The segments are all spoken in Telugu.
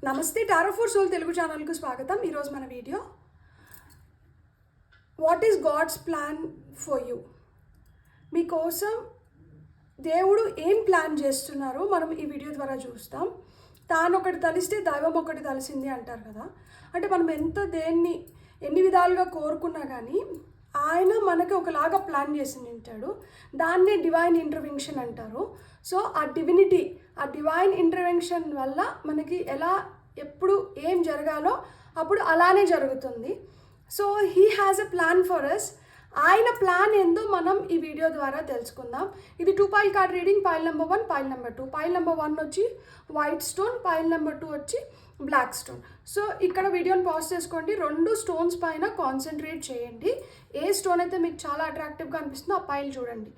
నమస్తే టారో ఫర్ సోల్ తెలుగు ఛానల్కు స్వాగతం. ఈరోజు మన video what is God's plan for you. మీకోసం దేవుడు ఏం ప్లాన్ చేస్తున్నారో మనం ఈ వీడియో ద్వారా చూస్తాం. తాను ఒకటి తలిస్తే దైవం ఒకటి తలిసింది అంటారు కదా. అంటే మనం ఎన్ని విధాలుగా కోరుకున్నా కానీ ఆయన మనకి ఒకలాగా ప్లాన్ చేసి ఉంటాడు. దాన్నే డివైన్ ఇంటర్వెన్షన్ అంటారు. సో ఆ డివైన్ ఇంటర్వెన్షన్ వల్ల మనకి ఎప్పుడు ఏం జరగాలో అప్పుడు అలానే జరుగుతుంది. So he has a plan for us. ఆయన ప్లాన్ ఏందో మనం ఈ వీడియో ద్వారా తెలుసుకుందాం. ఇది 2 pile card reading. Pile number 1, pile number 2. Pile number 1 వచ్చి వైట్ స్టోన్, పైల్ నెంబర్ 2 వచ్చి బ్లాక్ స్టోన్. సో ఇక్కడ వీడియోని పాజ్ చేసుకోండి. 2 స్టోన్స్ పైన కాన్సన్ట్రేట్ చేయండి. ఏ స్టోన్ అయితే మీకు చాలా అట్రాక్టివ్గా అనిపిస్తుందో ఆ పైల్ చూడండి.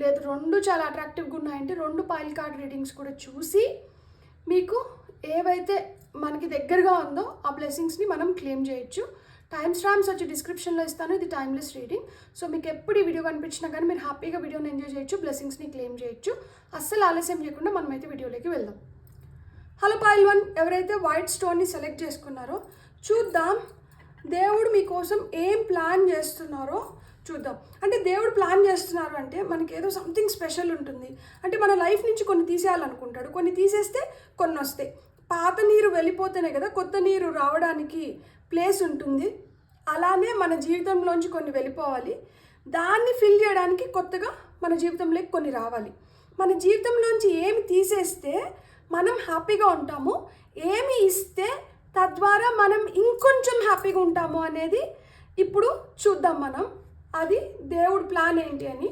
లేదు 2 చాలా అట్రాక్టివ్గా ఉన్నాయంటే 2 పైల్ కార్డ్ రీడింగ్స్ కూడా చూసి మీకు ఏవైతే మనకి దగ్గరగా ఉందో ఆ బ్లెస్సింగ్స్ని మనం క్లెయిమ్ చేయొచ్చు. టైమ్ స్టాంప్స్ వచ్చి డిస్క్రిప్షన్లో ఇస్తాను. ఇది టైమ్లెస్ రీడింగ్. సో మీకు ఎప్పుడు ఈ వీడియో కనిపించినా కానీ మీరు హ్యాపీగా వీడియోని ఎంజాయ్ చేయొచ్చు, బ్లెస్సింగ్స్ని క్లెయిమ్ చేయొచ్చు. అస్సలు ఆలస్యం చేయకుండా మనమైతే వీడియోలోకి వెళ్దాం. హలో పైల్ 1, ఎవరైతే వైట్ స్టోన్ని సెలెక్ట్ చేసుకున్నారో చూద్దాం దేవుడు మీకోసం ఏం ప్లాన్ చేస్తున్నారో చూద్దాం. అంటే దేవుడు ప్లాన్ చేస్తున్నారు అంటే మనకి ఏదో సంథింగ్ స్పెషల్ ఉంటుంది. అంటే మన లైఫ్ నుంచి కొన్ని తీసేయాలనుకుంటాడు, కొన్ని తీసేస్తే కొన్ని వస్తాయి. పాత నీరు వెళ్ళిపోతేనే కదా కొత్త నీరు రావడానికి ప్లేస్ ఉంటుంది. అలానే మన జీవితంలోంచి కొన్ని వెళ్ళిపోవాలి, దాన్ని ఫిల్ చేయడానికి కొత్తగా మన జీవితంలోకి కొన్ని రావాలి. మన జీవితంలోంచి ఏమి తీసేస్తే మనం హ్యాపీగా ఉంటాము, ఏమి ఇస్తే తద్వారా మనం ఇంకొంచెం హ్యాపీగా ఉంటాము అనేది ఇప్పుడు చూద్దాం మనం. అది దేవుడి ప్లాన్ ఏంటి అని.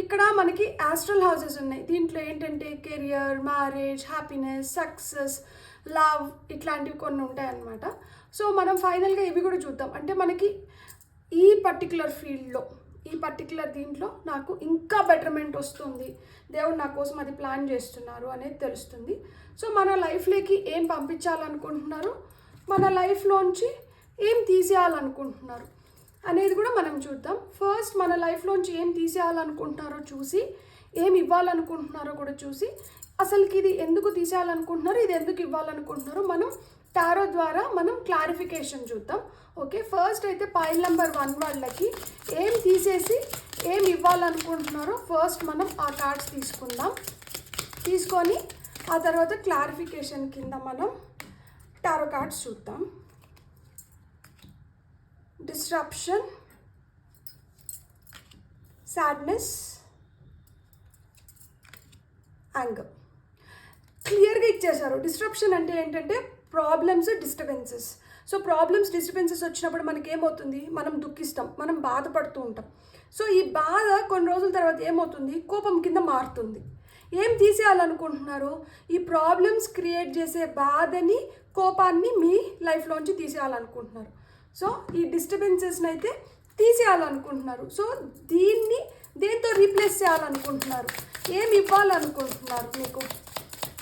ఇక్కడ మనకి ఆస్ట్రల్ హౌసెస్ ఉన్నాయి. దీంట్లో ఏంటంటే career, marriage, happiness, success, love ఇట్లాంటివి కొన్ని ఉంటాయి అన్నమాట. సో మనం ఫైనల్గా ఇవి కూడా చూద్దాం. అంటే మనకి ఈ పర్టికులర్ ఫీల్డ్లో ఈ పర్టికులర్ దీంట్లో నాకు ఇంకా బెటర్మెంట్ వస్తుంది, దేవుడు నా కోసం అది ప్లాన్ చేస్తున్నారు అనేది తెలుస్తుంది. సో మన లైఫ్లోకి ఏం పంపించాలనుకుంటున్నారు, మన లైఫ్లోంచి ఏం తీసేయాలనుకుంటున్నారు అనేది కూడా మనం చూద్దాం. ఫస్ట్ మన లైఫ్లోంచి ఏం తీసేయాలనుకుంటున్నారో చూసి, ఏం ఇవ్వాలనుకుంటున్నారో కూడా చూసి, అసలుకి ఇది ఎందుకు తీసేయాలనుకుంటున్నారు, ఇది ఎందుకు ఇవ్వాలనుకుంటున్నారో మనం టారో ద్వారా మనం క్లారిఫికేషన్ చూద్దాం. ఓకే, ఫస్ట్ అయితే పైల్ నెంబర్ 1 వాళ్ళకి ఏం తీసేసి ఏం ఇవ్వాలనుకుంటున్నారో ఫస్ట్ మనం ఆ కార్డ్స్ తీసుకొని ఆ తర్వాత క్లారిఫికేషన్ కింద మనం టారో కార్డ్స్ చూద్దాం. Disruption, sadness, anger. క్లియర్గా ఇచ్చేశారు. డిస్ట్రప్షన్ అంటే ఏంటంటే problems, disturbances. So problems, disturbances వచ్చినప్పుడు మనకి ఏమవుతుంది, మనం దుఃఖిస్తాం, మనం బాధపడుతూ ఉంటాం. సో ఈ బాధ కొన్ని రోజుల తర్వాత ఏమవుతుంది, కోపం కింద మారుతుంది. ఏం తీసేయాలనుకుంటున్నారు, ఈ ప్రాబ్లమ్స్ క్రియేట్ చేసే బాధని, కోపాన్ని మీ లైఫ్లోంచి తీసేయాలనుకుంటున్నారు. సో ఈ డిస్టర్బెన్సెస్ని అయితే తీసేయాలనుకుంటున్నారు. సో దీన్ని దేంతో రీప్లేస్ చేయాలనుకుంటున్నారు, ఏమి ఇవ్వాలనుకుంటున్నారు మీకు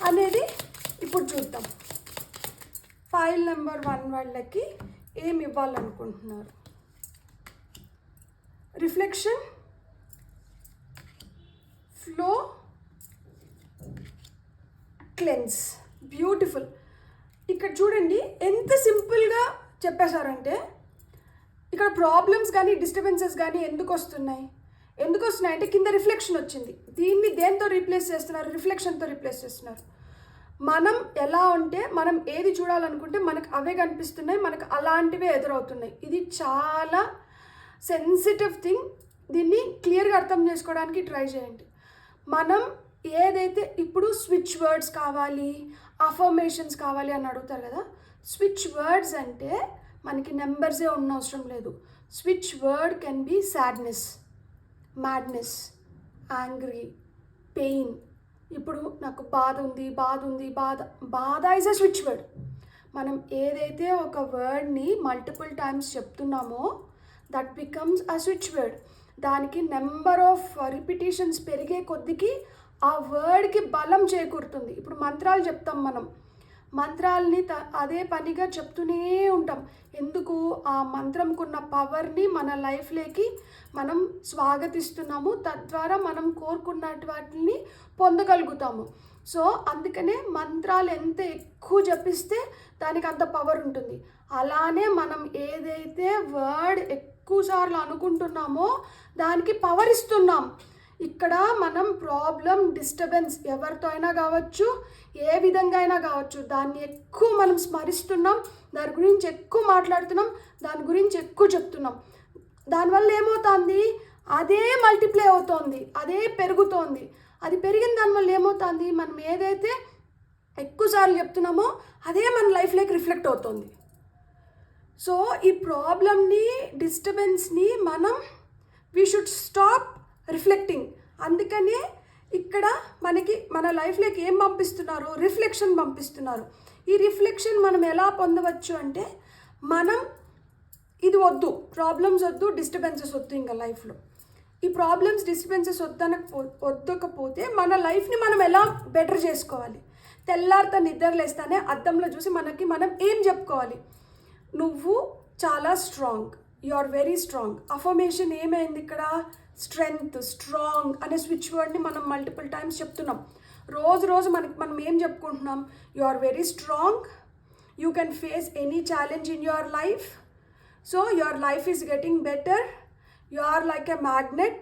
అనేది ఇప్పుడు చూద్దాం. ఫైల్ నెంబర్ 1 వాళ్ళకి ఏమి ఇవ్వాలనుకుంటున్నారు. Reflection, flow, cleanse. బ్యూటిఫుల్. ఇక్కడ చూడండి ఎంత సింపుల్గా చెప్పేశారంటే, ఇక్కడ ప్రాబ్లమ్స్ కానీ డిస్టర్బెన్సెస్ కానీ ఎందుకు వస్తున్నాయి అంటే కింద రిఫ్లెక్షన్ వచ్చింది. దీన్ని దేంతో రీప్లేస్ చేస్తున్నారు, రిఫ్లెక్షన్తో రీప్లేస్ చేస్తున్నారు. మనం ఎలా ఉంటే మనం ఏది చూడాలనుకుంటే మనకు అవే కనిపిస్తున్నాయి, మనకు అలాంటివే ఎదురవుతున్నాయి. ఇది చాలా సెన్సిటివ్ థింగ్. దీన్ని క్లియర్గా అర్థం చేసుకోవడానికి ట్రై చేయండి. మనం ఏదైతే ఇప్పుడు స్విచ్ వర్డ్స్ కావాలి, అఫర్మేషన్స్ కావాలి అని అడుగుతారు కదా. స్విచ్ వర్డ్స్ అంటే మనకి నెంబర్సే ఉన్న అవసరం లేదు. Switch word can be sadness, madness, angry, pain. ఇప్పుడు నాకు బాధ ఈజ్ అ స్విచ్ వర్డ్. మనం ఏదైతే ఒక వర్డ్ని మల్టిపుల్ టైమ్స్ చెప్తున్నామో that becomes a switch word. దానికి నెంబర్ ఆఫ్ రిపిటేషన్స్ పెరిగే కొద్దికి ఆ వర్డ్కి బలం చేకూరుతుంది. ఇప్పుడు మంత్రాలు చెప్తాం, మనం మంత్రాలని అదే పనిగా చెప్తూనే ఉంటాం. ఎందుకు, ఆ మంత్రంకున్న పవర్ని మన లైఫ్లోకి మనం స్వాగతిస్తున్నాము, తద్వారా మనం కోరుకున్న వాటిని పొందగలుగుతాము. సో అందుకనే మంత్రాలు ఎంత ఎక్కువ జపిస్తే దానికి అంత పవర్ ఉంటుంది. అలానే మనం ఏదైతే వర్డ్ ఎక్కువసార్లు అనుకుంటున్నామో దానికి పవర్ ఇస్తున్నాం. ఇక్కడ మనం ప్రాబ్లం, డిస్టర్బెన్స్ ఎవరితో అయినా కావచ్చు, ఏ విధంగా అయినా కావచ్చు, దాన్ని ఎక్కువ మనం స్మరిస్తున్నాం, దాని గురించి ఎక్కువ మాట్లాడుతున్నాం, దాని గురించి ఎక్కువ చెప్తున్నాం. దానివల్ల ఏమవుతుంది, అదే మల్టిప్లై అవుతోంది, అదే పెరుగుతోంది. అది పెరిగిన దానివల్ల ఏమవుతుంది, మనం ఏదైతే ఎక్కువసార్లు చెప్తున్నామో అదే మన లైఫ్లోకి రిఫ్లెక్ట్ అవుతుంది. సో ఈ ప్రాబ్లమ్ని, డిస్టర్బెన్స్ని మనం వీ షుడ్ స్టాప్ రిఫ్లెక్టింగ్. అందుకనే ఇక్కడ మనకి మన లైఫ్లోకి ఏం పంపిస్తున్నారు, రిఫ్లెక్షన్ పంపిస్తున్నారు. ఈ రిఫ్లెక్షన్ మనం ఎలా పొందవచ్చు అంటే, మనం ఇది వద్దు, ప్రాబ్లమ్స్ వద్దు, డిస్టర్బెన్సెస్ వద్దు ఇంకా లైఫ్లో. ఈ ప్రాబ్లమ్స్, డిస్టర్బెన్సెస్ వద్దకపోతే మన లైఫ్ని మనం ఎలా బెటర్ చేసుకోవాలి. తెల్లారితో నిద్రలేస్తానే అద్దంలో చూసి మనం ఏం చెప్పుకోవాలి, నువ్వు చాలా strong, you are very strong. Affirmation ఏమైంది ఇక్కడ, స్ట్రెంగ్త్, స్ట్రాంగ్ అనే స్విచ్ వర్డ్ని మనం మల్టిపుల్ టైమ్స్ చెప్తున్నాం. రోజు మనం ఏం చెప్పుకుంటున్నాం, you are very strong, you can face any challenge in your life, so your life is getting better, you are like a magnet,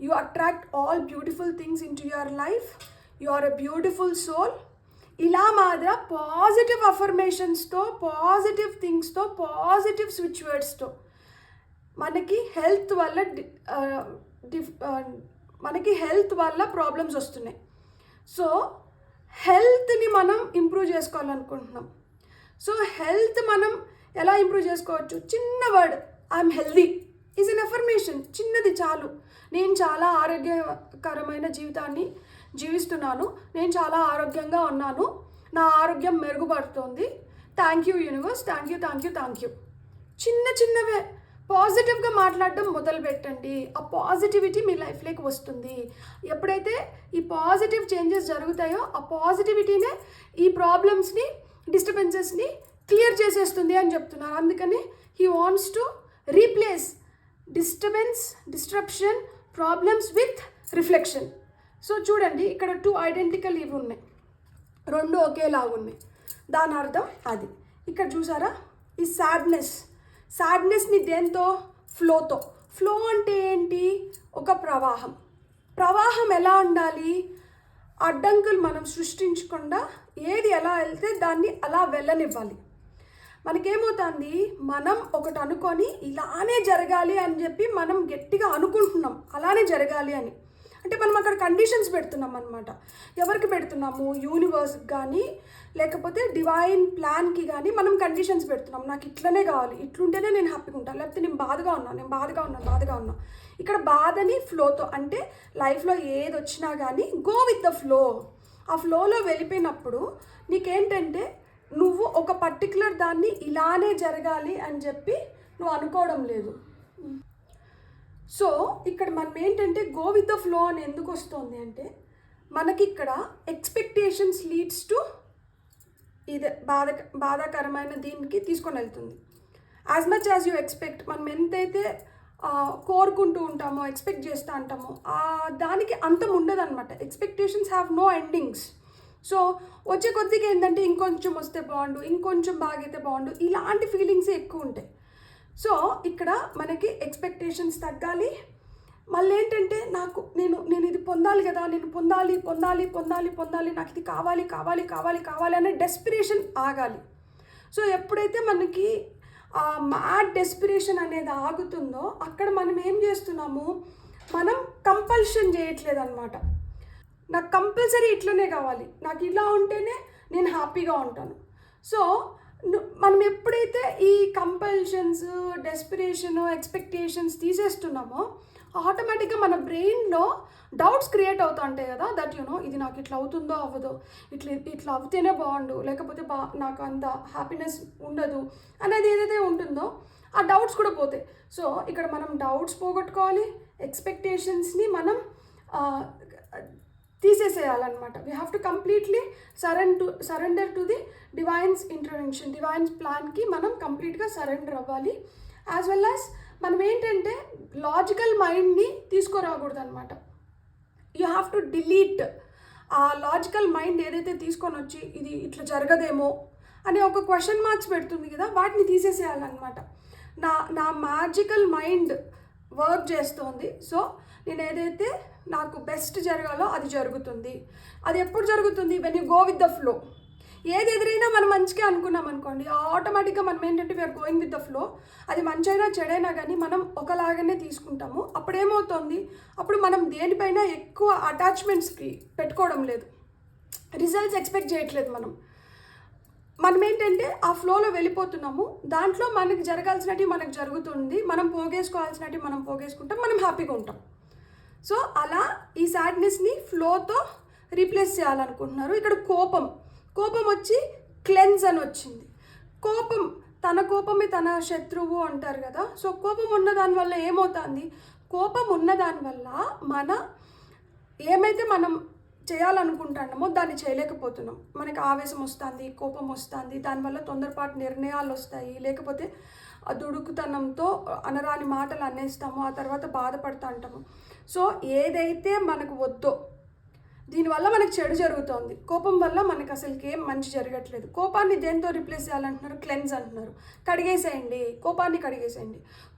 you attract all beautiful things into your life, you are a beautiful soul. ఇలా మాదిరి పాజిటివ్ అఫర్మేషన్స్తో, పాజిటివ్ థింగ్స్తో, పాజిటివ్ స్విచ్ వర్డ్స్తో మనకి హెల్త్ వల్ల ప్రాబ్లమ్స్ వస్తున్నాయి. సో హెల్త్ని మనం ఇంప్రూవ్ చేసుకోవాలనుకుంటున్నాం. సో హెల్త్ మనం ఎలా ఇంప్రూవ్ చేసుకోవచ్చు, చిన్న word I'm healthy is an affirmation. చిన్నది చాలు. నేను చాలా ఆరోగ్యకరమైన జీవితాన్ని జీవిస్తున్నాను, నేను చాలా ఆరోగ్యంగా ఉన్నాను, నా ఆరోగ్యం మెరుగుపడుతుంది, thank you universe, thank you. చిన్నవే పాజిటివ్గా మాట్లాడడం మొదలు పెట్టండి. ఆ పాజిటివిటీ మీ లైఫ్లోకి వస్తుంది. ఎప్పుడైతే ఈ పాజిటివ్ చేంజెస్ జరుగుతాయో ఆ పాజిటివిటీనే ఈ ప్రాబ్లమ్స్ని, డిస్టర్బెన్సెస్ని క్లియర్ చేసేస్తుంది అని చెప్తున్నారు. అందుకని he wants to replace disruption, problems with reflection. So చూడండి, ఇక్కడ 2 ఐడెంటికల్ ఇవి ఉన్నాయి, 2 ఒకేలాగా ఉన్నాయి. దాని అర్థం అది. ఇక్కడ చూసారా, ఈ సాడ్నెస్ని దేంతో, ఫ్లోతో. ఫ్లో అంటే ఏంటి, ఒక ప్రవాహం ఎలా ఉండాలి, అడ్డంకులు మనం సృష్టించకుండా ఏది ఎలా వెళ్తే దాన్ని అలా వెళ్ళనివ్వాలి. మనకేమవుతుంది, మనం ఒకటి అనుకొని ఇలానే జరగాలి అని చెప్పి మనం గట్టిగా అనుకుంటున్నాం అలానే జరగాలి అని. అంటే మనం అక్కడ కండిషన్స్ పెడుతున్నాం అనమాట. ఎవరికి పెడుతున్నాము, యూనివర్స్కి కానీ లేకపోతే డివైన్ ప్లాన్కి కానీ మనం కండిషన్స్ పెడుతున్నాం. నాకు ఇట్లనే కావాలి, ఇట్లుంటేనే నేను హ్యాపీగా ఉంటాను, లేకపోతే నేను బాధగా ఉన్నా. ఇక్కడ బాధని ఫ్లోతో, అంటే లైఫ్లో ఏది వచ్చినా కానీ గో విత్ ద ఫ్లో. ఆ ఫ్లోలో వెళ్ళిపోయినప్పుడు నీకేంటంటే, నువ్వు ఒక పర్టికులర్ దాన్ని ఇలానే జరగాలి అని చెప్పి నువ్వు అనుకోవడం లేదు. సో ఇక్కడ మనం ఏంటంటే గో విత్ ద ఫ్లో అని ఎందుకు వస్తుంది అంటే, మనకి ఇక్కడ ఎక్స్పెక్టేషన్స్ లీడ్స్ టు ఇది బాధాకరమైన దీనికి తీసుకొని వెళ్తుంది. As much as you expect, మనం ఎంతైతే కోరుకుంటూ ఉంటామో, ఎక్స్పెక్ట్ చేస్తూ ఉంటామో దానికి అంతం ఉండదు అనమాట. Expectations have no endings. So వచ్చే కొద్దిగా ఏంటంటే ఇంకొంచెం వస్తే బాగుండు, ఇంకొంచెం బాగైతే బాగుండు, ఇలాంటి ఫీలింగ్సే ఎక్కువ ఉంటాయి. సో ఇక్కడ మనకి ఎక్స్పెక్టేషన్స్ తగ్గాలి. మళ్ళీ ఏంటంటే నేను ఇది పొందాలి కదా, నేను పొందాలి, నాకు ఇది కావాలి అనే డెస్పిరేషన్ ఆగాలి. సో ఎప్పుడైతే మనకి మ్యాడ్ డెస్పిరేషన్ అనేది ఆగుతుందో అక్కడ మనం ఏం చేస్తున్నాము, మనం కంపల్షన్ చేయట్లేదు అనమాట. నాకు కంపల్సరీ ఇట్లనే కావాలి, నాకు ఇలా ఉంటేనే నేను హ్యాపీగా ఉంటాను. సో మనం ఎప్పుడైతే ఈ కంపల్షన్స్, డెస్పిరేషన్, ఎక్స్పెక్టేషన్స్ తీసేస్తున్నామో ఆటోమేటిక్గా మన బ్రెయిన్లో డౌట్స్ క్రియేట్ అవుతూ ఉంటాయి కదా, దట్ ఇది నాకు ఇట్లా అవుతుందో అవ్వదో, ఇట్లా అవుతేనే బాగుండు, లేకపోతే నాకు అంత హ్యాపీనెస్ ఉండదు అనేది ఏదైతే ఉంటుందో ఆ డౌట్స్ కూడా పోతాయి. సో ఇక్కడ మనం డౌట్స్ పోగొట్టుకోవాలి, ఎక్స్పెక్టేషన్స్ని మనం తీసేసేయాలన్నమాట. We have to completely surrender to the divine's intervention, divine's ప్లాన్కి మనం కంప్లీట్గా సరెండర్ అవ్వాలి. యాజ్ వెల్ యాజ్ మనం ఏంటంటే లాజికల్ మైండ్ని తీసుకురాకూడదు అనమాట. యూ హ్యావ్ టు డిలీట్ ఆ లాజికల్ మైండ్ ఏదైతే తీసుకొని వచ్చి ఇది ఇట్లా జరగదేమో అని ఒక క్వశ్చన్ మార్క్స్ పెడుతుంది కదా, వాటిని తీసేసేయాలన్నమాట. నా మ్యాజికల్ మైండ్ వర్క్ చేస్తోంది. సో నేను ఏదైతే నాకు బెస్ట్ జరగాలో అది జరుగుతుంది. అది ఎప్పుడు జరుగుతుంది? When you go with the flow. ఏది ఎదురైనా మనం మంచిగా అనుకున్నాం అనుకోండి, ఆటోమేటిక్గా మనం ఏంటంటే we're going with the flow. అది మంచైనా చెడైనా కానీ మనం ఒకలాగానే తీసుకుంటాము. అప్పుడు ఏమవుతుంది, అప్పుడు మనం దేనిపైన ఎక్కువ అటాచ్మెంట్స్కి పెట్టుకోవడం లేదు, రిజల్ట్స్ ఎక్స్పెక్ట్ చేయట్లేదు. మనం ఏంటంటే ఆ ఫ్లోలో వెళ్ళిపోతున్నాము. దాంట్లో మనకి జరగాల్సినవి మనకు జరుగుతుంది, మనం పోగేసుకోవాల్సినవి మనం పోగేసుకుంటాం, మనం హ్యాపీగా ఉంటాం. సో అలా ఈ సాడ్నెస్ని ఫ్లోతో రీప్లేస్ చేయాలనుకుంటున్నారు. ఇక్కడ కోపం వచ్చి క్లెన్స్ అని వచ్చింది. తన కోపమే తన శత్రువు అంటారు కదా. సో కోపం ఉన్న దానివల్ల ఏమవుతుంది, కోపం ఉన్న దానివల్ల ఏమైతే మనం చేయాలనుకుంటున్నామో దాన్ని చేయలేకపోతున్నాం. మనకి ఆవేశం వస్తుంది, కోపం వస్తుంది, దానివల్ల తొందరపాటు నిర్ణయాలు వస్తాయి, లేకపోతే దుడుకుతనంతో అనరాని మాటలు అనేస్తాము, ఆ తర్వాత బాధపడుతూ ఉంటాము. సో ఏదైతే మనకు వద్దో దీనివల్ల మనకు చెడు జరుగుతోంది. కోపం వల్ల మనకు అసలుకి ఏం మంచి జరగట్లేదు. కోపాన్ని దేంతో రిప్లేస్ చేయాలంటున్నారు? క్లెన్స్ అంటున్నారు. కడిగేసేయండి,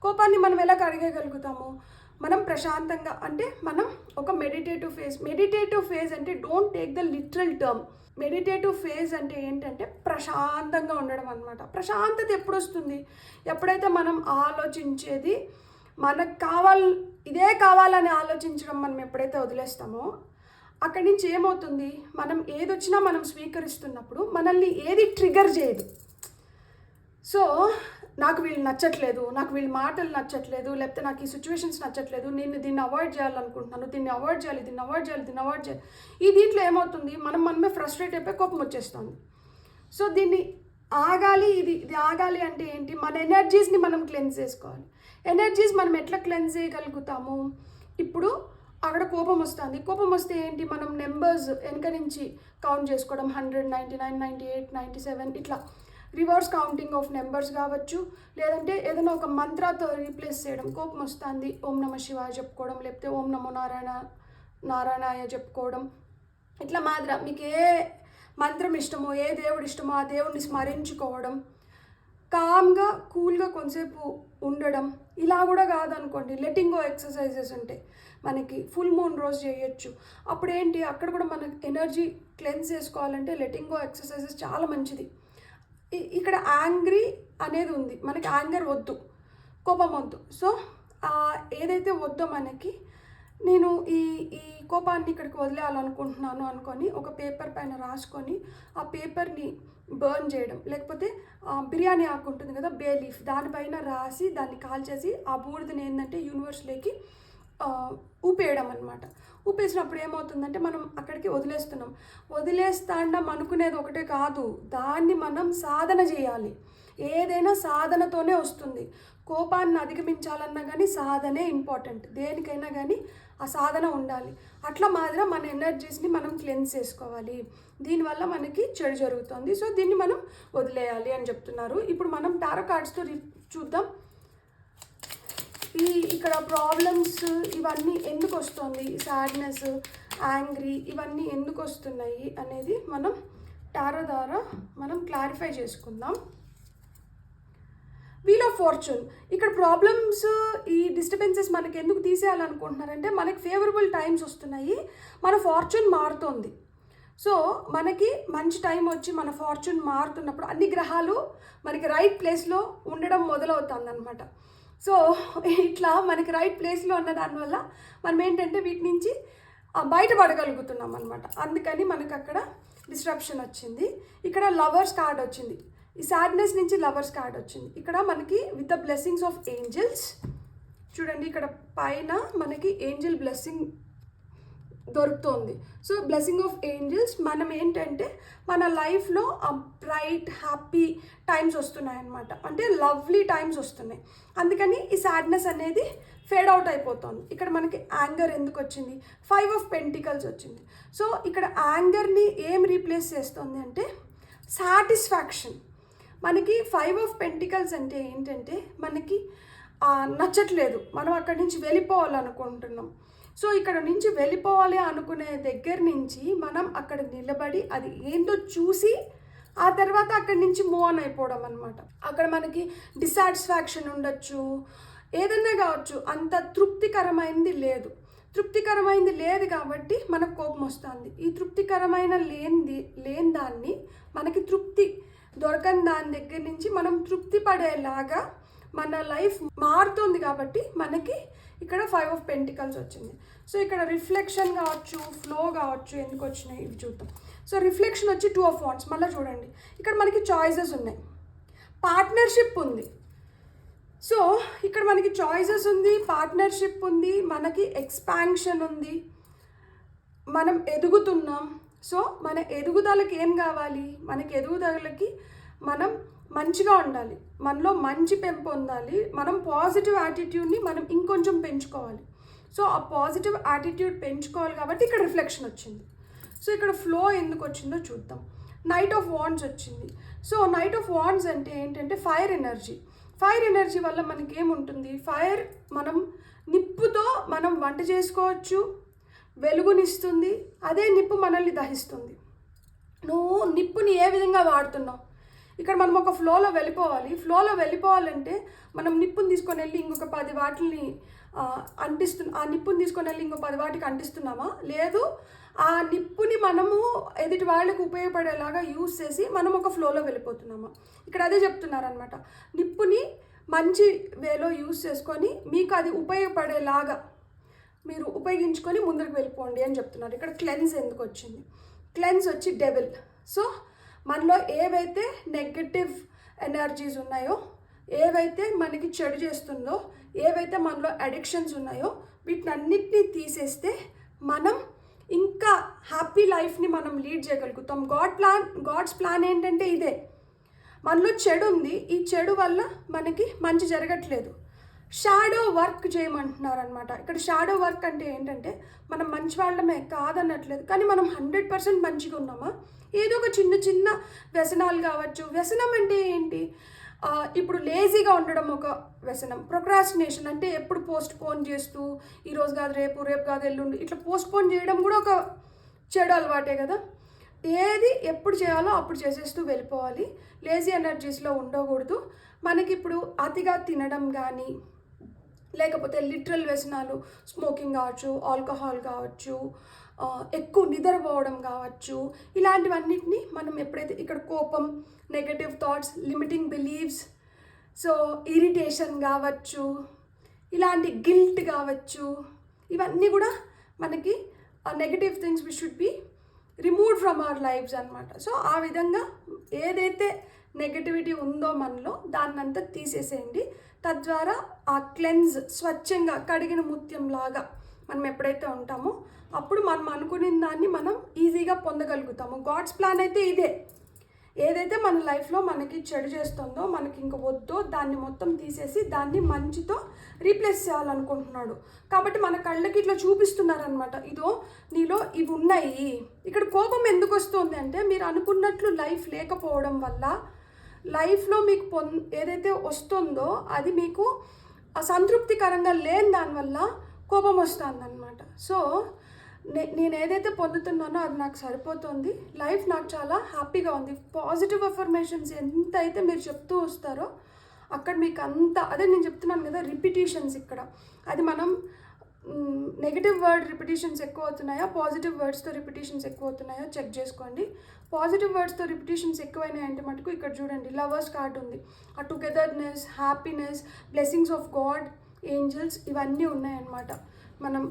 కోపాన్ని మనం ఎలా కడిగేయగలుగుతాము? మనం ప్రశాంతంగా, అంటే మనం ఒక మెడిటేటివ్ ఫేజ్ అంటే don't take the literal term. Meditative phase అంటే ఏంటంటే ప్రశాంతంగా ఉండడం అనమాట. ప్రశాంతత ఎప్పుడు వస్తుంది? ఎప్పుడైతే మనం ఆలోచించేది మనకు ఇదే కావాలని ఆలోచించడం మనం ఎప్పుడైతే వదిలేస్తామో అక్కడి నుంచి ఏమవుతుంది, మనం ఏదొచ్చినా మనం స్వీకరిస్తున్నప్పుడు మనల్ని ఏది ట్రిగర్ చేయదు. సో నాకు వీళ్ళు నచ్చట్లేదు, నాకు వీళ్ళ మాటలు నచ్చట్లేదు, లేకపోతే నాకు ఈ సిచ్యువేషన్స్ నచ్చట్లేదు, నేను దీన్ని అవాయిడ్ చేయాలనుకుంటున్నాను, దీన్ని అవాయిడ్ చేయాలి. ఈ దీంట్లో ఏమవుతుంది, మనమే ఫ్రస్ట్రేట్ అయిపోయి కోపం వచ్చేస్తుంది. సో దీన్ని ఆగాలి. ఇది ఆగాలి అంటే ఏంటి? మన ఎనర్జీస్ని మనం క్లెన్స్ చేసుకోవాలి. ఎనర్జీస్ మనం ఎట్లా క్లెన్స్ చేయగలుగుతాము? ఇప్పుడు అక్కడ కోపం వస్తే ఏంటి, మనం నెంబర్స్ వెనక నుంచి కౌంట్ చేసుకోవడం, 100, 99, 98, 97 ఇట్లా రివర్స్ కౌంటింగ్ ఆఫ్ నెంబర్స్ కావచ్చు, లేదంటే ఏదైనా ఒక మంత్రాతో రీప్లేస్ చేయడం. కోపం వస్తుంది, ఓం నమ శివాయ చెప్పుకోవడం, లేకపోతే ఓం నమో నారాయణాయ చెప్పుకోవడం. ఇట్లా మాదిరి మీకు ఏ మంత్రం ఇష్టమో, ఏ దేవుడు ఇష్టమో ఆ దేవుడిని స్మరించుకోవడం, కామ్గా కూల్గా కొంతసేపు ఉండడం. ఇలా కూడా కాదనుకోండి, లెటింగ్ గో ఎక్సర్సైజెస్ ఉంటాయి మనకి, ఫుల్ మూన్ రోజు చేయొచ్చు. అప్పుడు ఏంటి, అక్కడ కూడా మనకి ఎనర్జీ క్లెన్స్ చేసుకోవాలంటే లెటింగ్ గో ఎక్సర్సైజెస్ చాలా మంచిది. ఇక్కడ యాంగ్రీ అనేది ఉంది, మనకి యాంగర్ వద్దు, కోపం వద్దు. సో ఏదైతే వద్దో మనకి, నేను ఈ కోపాన్ని ఇక్కడికి వదిలేయాలనుకుంటున్నాను అనుకొని ఒక పేపర్ పైన రాసుకొని ఆ పేపర్ని బర్న్ చేయడం, లేకపోతే బిర్యానీ ఆకు ఉంటుంది కదా, బే లీఫ్, దానిపైన రాసి దాన్ని కాల్చేసి ఆ బూడిదని ఏంటంటే యూనివర్స్లోకి ఊపేయడం అనమాట. ఊపేసినప్పుడు ఏమవుతుందంటే మనం అక్కడికి వదిలేస్తాండం అనుకునేది ఒకటే కాదు, దాన్ని మనం సాధన చేయాలి. ఏదైనా సాధనతోనే వస్తుంది. కోపాన్ని అధిగమించాలన్నా కానీ సాధనే ఇంపార్టెంట్. దేనికైనా కానీ ఆ సాధన ఉండాలి. అట్లా మాదిరి మన ఎనర్జీస్ని మనం క్లెన్స్ చేసుకోవాలి. దీనివల్ల మనకి చెడు జరుగుతుంది. సో దీన్ని మనం వదిలేయాలి అని చెప్తున్నారు. ఇప్పుడు మనం టారో కార్డ్స్తో చూద్దాం. ఇక్కడ ప్రాబ్లమ్స్ ఇవన్నీ ఎందుకు వస్తుంది, సాడ్నెస్, యాంగ్రీ ఇవన్నీ ఎందుకు వస్తున్నాయి అనేది మనం టారో ద్వారా మనం క్లారిఫై చేసుకుందాం. Wheel of fortune. ఇక్కడ ప్రాబ్లమ్స్, ఈ డిస్టర్బెన్సెస్ మనకి ఎందుకు తీసేయాలనుకుంటున్నారంటే మనకి ఫేవరబుల్ టైమ్స్ వస్తున్నాయి, మన ఫార్చ్యూన్ మారుతోంది. సో మనకి మంచి టైం వచ్చి మన ఫార్చ్యూన్ మారుతున్నప్పుడు అన్ని గ్రహాలు మనకి రైట్ ప్లేస్లో ఉండడం మొదలవుతుంది అనమాట. సో ఇట్లా మనకి రైట్ ప్లేస్లో ఉన్న దానివల్ల మనం ఏంటంటే వీటి నుంచి బయటపడగలుగుతున్నాం అనమాట. అందుకని మనకు అక్కడ డిస్ట్రప్షన్ వచ్చింది. ఇక్కడ లవర్స్ కార్డ్ వచ్చింది, ఈ సాడ్నెస్ నుంచి లవర్స్ కార్డ్ వచ్చింది. ఇక్కడ మనకి with the blessings of angels చూడండి, ఇక్కడ పైన మనకి ఏంజల్ బ్లెస్సింగ్ దొరుకుతుంది. సో బ్లెస్సింగ్ ఆఫ్ ఏంజల్స్, మనం ఏంటంటే మన లైఫ్లో బ్రైట్ హ్యాపీ టైమ్స్ వస్తున్నాయి అన్నమాట, అంటే లవ్లీ టైమ్స్ వస్తున్నాయి. అందుకని ఈ సాడ్నెస్ అనేది ఫేడ్ అవుట్ అయిపోతుంది. ఇక్కడ మనకి యాంగర్ ఎందుకు వచ్చింది, 5 ఆఫ్ పెంటికల్స్ వచ్చింది. సో ఇక్కడ యాంగర్ని ఏం రీప్లేస్ చేస్తుంది అంటే సాటిస్ఫాక్షన్. మనకి 5 ఆఫ్ పెంటికల్స్ అంటే ఏంటంటే మనకి నచ్చట్లేదు, మనం అక్కడి నుంచి వెళ్ళిపోవాలనుకుంటున్నాం, సో ఇక్కడ నుంచి వెళ్ళిపోవాలి అనుకునే దగ్గర నుంచి మనం అక్కడ నిలబడి అది ఏంటో చూసి ఆ తర్వాత అక్కడి నుంచి మూవ్ ఆన్ అయిపోవడం అనమాట. అక్కడ మనకి డిసాటిస్ఫాక్షన్ ఉండొచ్చు, ఏదైనా కావచ్చు, అంత తృప్తికరమైనది లేదు కాబట్టి మనకు కోపం వస్తుంది. ఈ తృప్తికరమైన లేని దాన్ని మనకి తృప్తి దొరకని దాని దగ్గర నుంచి మనం తృప్తి పడేలాగా మన లైఫ్ మారుతుంది కాబట్టి మనకి ఇక్కడ 5 of Pentacles వచ్చింది. సో ఇక్కడ రిఫ్లెక్షన్ కావచ్చు, ఫ్లో కావచ్చు, ఎందుకు వచ్చినాయి ఇవి చూద్దాం. సో రిఫ్లెక్షన్ వచ్చి 2 of Wands. మళ్ళీ చూడండి, ఇక్కడ మనకి చాయిసెస్ ఉన్నాయి, పార్ట్నర్షిప్ ఉంది. సో ఇక్కడ మనకి చాయిసెస్ ఉంది, పార్ట్నర్షిప్ ఉంది, మనకి ఎక్స్పాన్షన్ ఉంది, మనం ఎదుగుతున్నాం. సో మన ఎదుగుదలకి ఏం కావాలి, మనకి ఎదుగుదలకి మనం మంచిగా ఉండాలి, మనలో మంచి పెంపు ఉండాలి, మనం పాజిటివ్ యాటిట్యూడ్ని మనం ఇంకొంచెం పెంచుకోవాలి. సో ఆ పాజిటివ్ యాటిట్యూడ్ పెంచుకోవాలి కాబట్టి ఇక్కడ రిఫ్లెక్షన్ వచ్చింది. సో ఇక్కడ ఫ్లో ఎందుకు వచ్చిందో చూద్దాం. నైట్ ఆఫ్ వాండ్స్ వచ్చింది. సో నైట్ ఆఫ్ వాండ్స్ అంటే ఏంటంటే ఫైర్ ఎనర్జీ వల్ల మనకి ఏముంటుంది, ఫైర్ మనం నిప్పుతో మనం వంట చేసుకోవచ్చు, వెలుగునిస్తుంది, అదే నిప్పు మనల్ని దహిస్తుంది. నువ్వు నిప్పుని ఏ విధంగా వాడుతున్నావు, ఇక్కడ మనం ఒక ఫ్లోలో వెళ్ళిపోవాలంటే మనం నిప్పుని తీసుకొని వెళ్ళి ఇంకొక 10 వాటిని ఆ నిప్పుని తీసుకొని వెళ్ళి ఇంకో 10 వాటికి అంటిస్తున్నామా, లేదు ఆ నిప్పుని మనము ఎదుటి వాళ్ళకి ఉపయోగపడేలాగా యూజ్ చేసి మనం ఒక ఫ్లోలో వెళ్ళిపోతున్నామా. ఇక్కడ అదే చెప్తున్నారనమాట, నిప్పుని మంచి వేలో యూజ్ చేసుకొని మీకు అది ఉపయోగపడేలాగా మీరు ఉపయోగించుకొని ముందుకు వెళ్ళిపోండి అని చెప్తున్నారు. ఇక్కడ క్లెన్స్ ఎందుకు వచ్చింది, క్లెన్స్ వచ్చి డెవిల్. సో మనలో ఏవైతే నెగటివ్ ఎనర్జీస్ ఉన్నాయో, ఏవైతే మనకి చెడు చేస్తుందో, ఏవైతే మనలో అడిక్షన్స్ ఉన్నాయో వీటినన్నిటినీ తీసేస్తే మనం ఇంకా హ్యాపీ లైఫ్ని మనం లీడ్ చేయగలుగుతాం. గాడ్స్ ప్లాన్ ఏంటంటే ఇదే, మనలో చెడు ఉంది, ఈ చెడు వల్ల మనకి మంచి జరగట్లేదు, షాడో వర్క్ చేయమంటున్నారు అనమాట. ఇక్కడ షాడో వర్క్ అంటే ఏంటంటే మనం మంచి వాళ్ళమే కాదన్నట్లేదు, కానీ మనం 100% మంచిగా ఉన్నామా, ఏదో ఒక చిన్న వ్యసనాలు కావచ్చు. వ్యసనం అంటే ఏంటి, ఇప్పుడు లేజీగా ఉండడం ఒక వ్యసనం. ప్రొక్రాస్టినేషన్ అంటే ఎప్పుడు పోస్ట్ పోన్ చేస్తూ ఈరోజు కాదు రేపు కాదు ఎల్లుండి ఇట్లా పోస్ట్ పోన్ చేయడం కూడా ఒక చెడు అలవాటే కదా. ఏది ఎప్పుడు చేయాలో అప్పుడు చేసేస్తూ వెళ్ళిపోవాలి, లేజీ ఎనర్జీస్లో ఉండకూడదు. మనకి ఇప్పుడు అతిగా తినడం కానీ, లేకపోతే లిటరల్ వ్యసనాలు, స్మోకింగ్ కావచ్చు, ఆల్కహాల్ కావచ్చు, ఎక్కువ నిద్రపోవడం కావచ్చు, ఇలాంటివన్నిటిని మనం ఎప్పుడైతే ఇక్కడ కోపం, negative thoughts, limiting beliefs, so irritation కావచ్చు, ఇలాంటి గిల్ట్ కావచ్చు, ఇవన్నీ కూడా మనకి negative things we should be removed from our lives అనమాట. సో ఆ విధంగా ఏదైతే నెగటివిటీ ఉందో మనలో దాన్నంతా తీసేసేయండి. తద్వారా ఆ క్లెన్స్ స్వచ్ఛంగా కడిగిన ముత్యంలాగా మనం ఎప్పుడైతే ఉంటామో అప్పుడు మనం అనుకునే దాన్ని మనం ఈజీగా పొందగలుగుతాము. గాడ్స్ ప్లాన్ అయితే ఇదే, ఏదైతే మన లైఫ్లో మనకి చెడు చేస్తుందో, మనకి ఇంక వద్దో దాన్ని మొత్తం తీసేసి దాన్ని మంచితో రీప్లేస్ చేయాలనుకుంటున్నాడు. కాబట్టి మన కళ్ళకి ఇట్లా చూపిస్తున్నారనమాట, ఇదో నీలో ఇవి ఉన్నాయి. ఇక్కడ కోపం ఎందుకు వస్తుంది అంటే మీరు అనుకున్నట్లు లైఫ్ లేకపోవడం వల్ల, లైఫ్లో మీకు ఏదైతే వస్తుందో అది మీకు సంతృప్తికరంగా లేని దానివల్ల కోపం వస్తుంది అనమాట. సో నేను ఏదైతే పొందుతున్నానో అది నాకు సరిపోతుంది, లైఫ్ నాకు చాలా హ్యాపీగా ఉంది. పాజిటివ్ అఫర్మేషన్స్ ఎంత అయితే మీరు చెప్తూ వస్తారో అక్కడ మీకు అంత, అదే నేను చెప్తున్నాను కదా రిపిటీషన్స్, ఇక్కడ అది మనం నెగిటివ్ వర్డ్ రిపిటీషన్స్ ఎక్కువ అవుతున్నాయా, పాజిటివ్ వర్డ్స్తో రిపిటీషన్స్ ఎక్కువ అవుతున్నాయో చెక్ చేసుకోండి. పాజిటివ్ వర్డ్స్తో రిపిటీషన్స్ ఎక్కువైనాయి అంటే మటుకు ఇక్కడ చూడండి లవర్స్ కార్డ్ ఉంది, ఆ togetherness, happiness, blessings of God, angels, ఇవన్నీ ఉన్నాయన్నమాట మనం.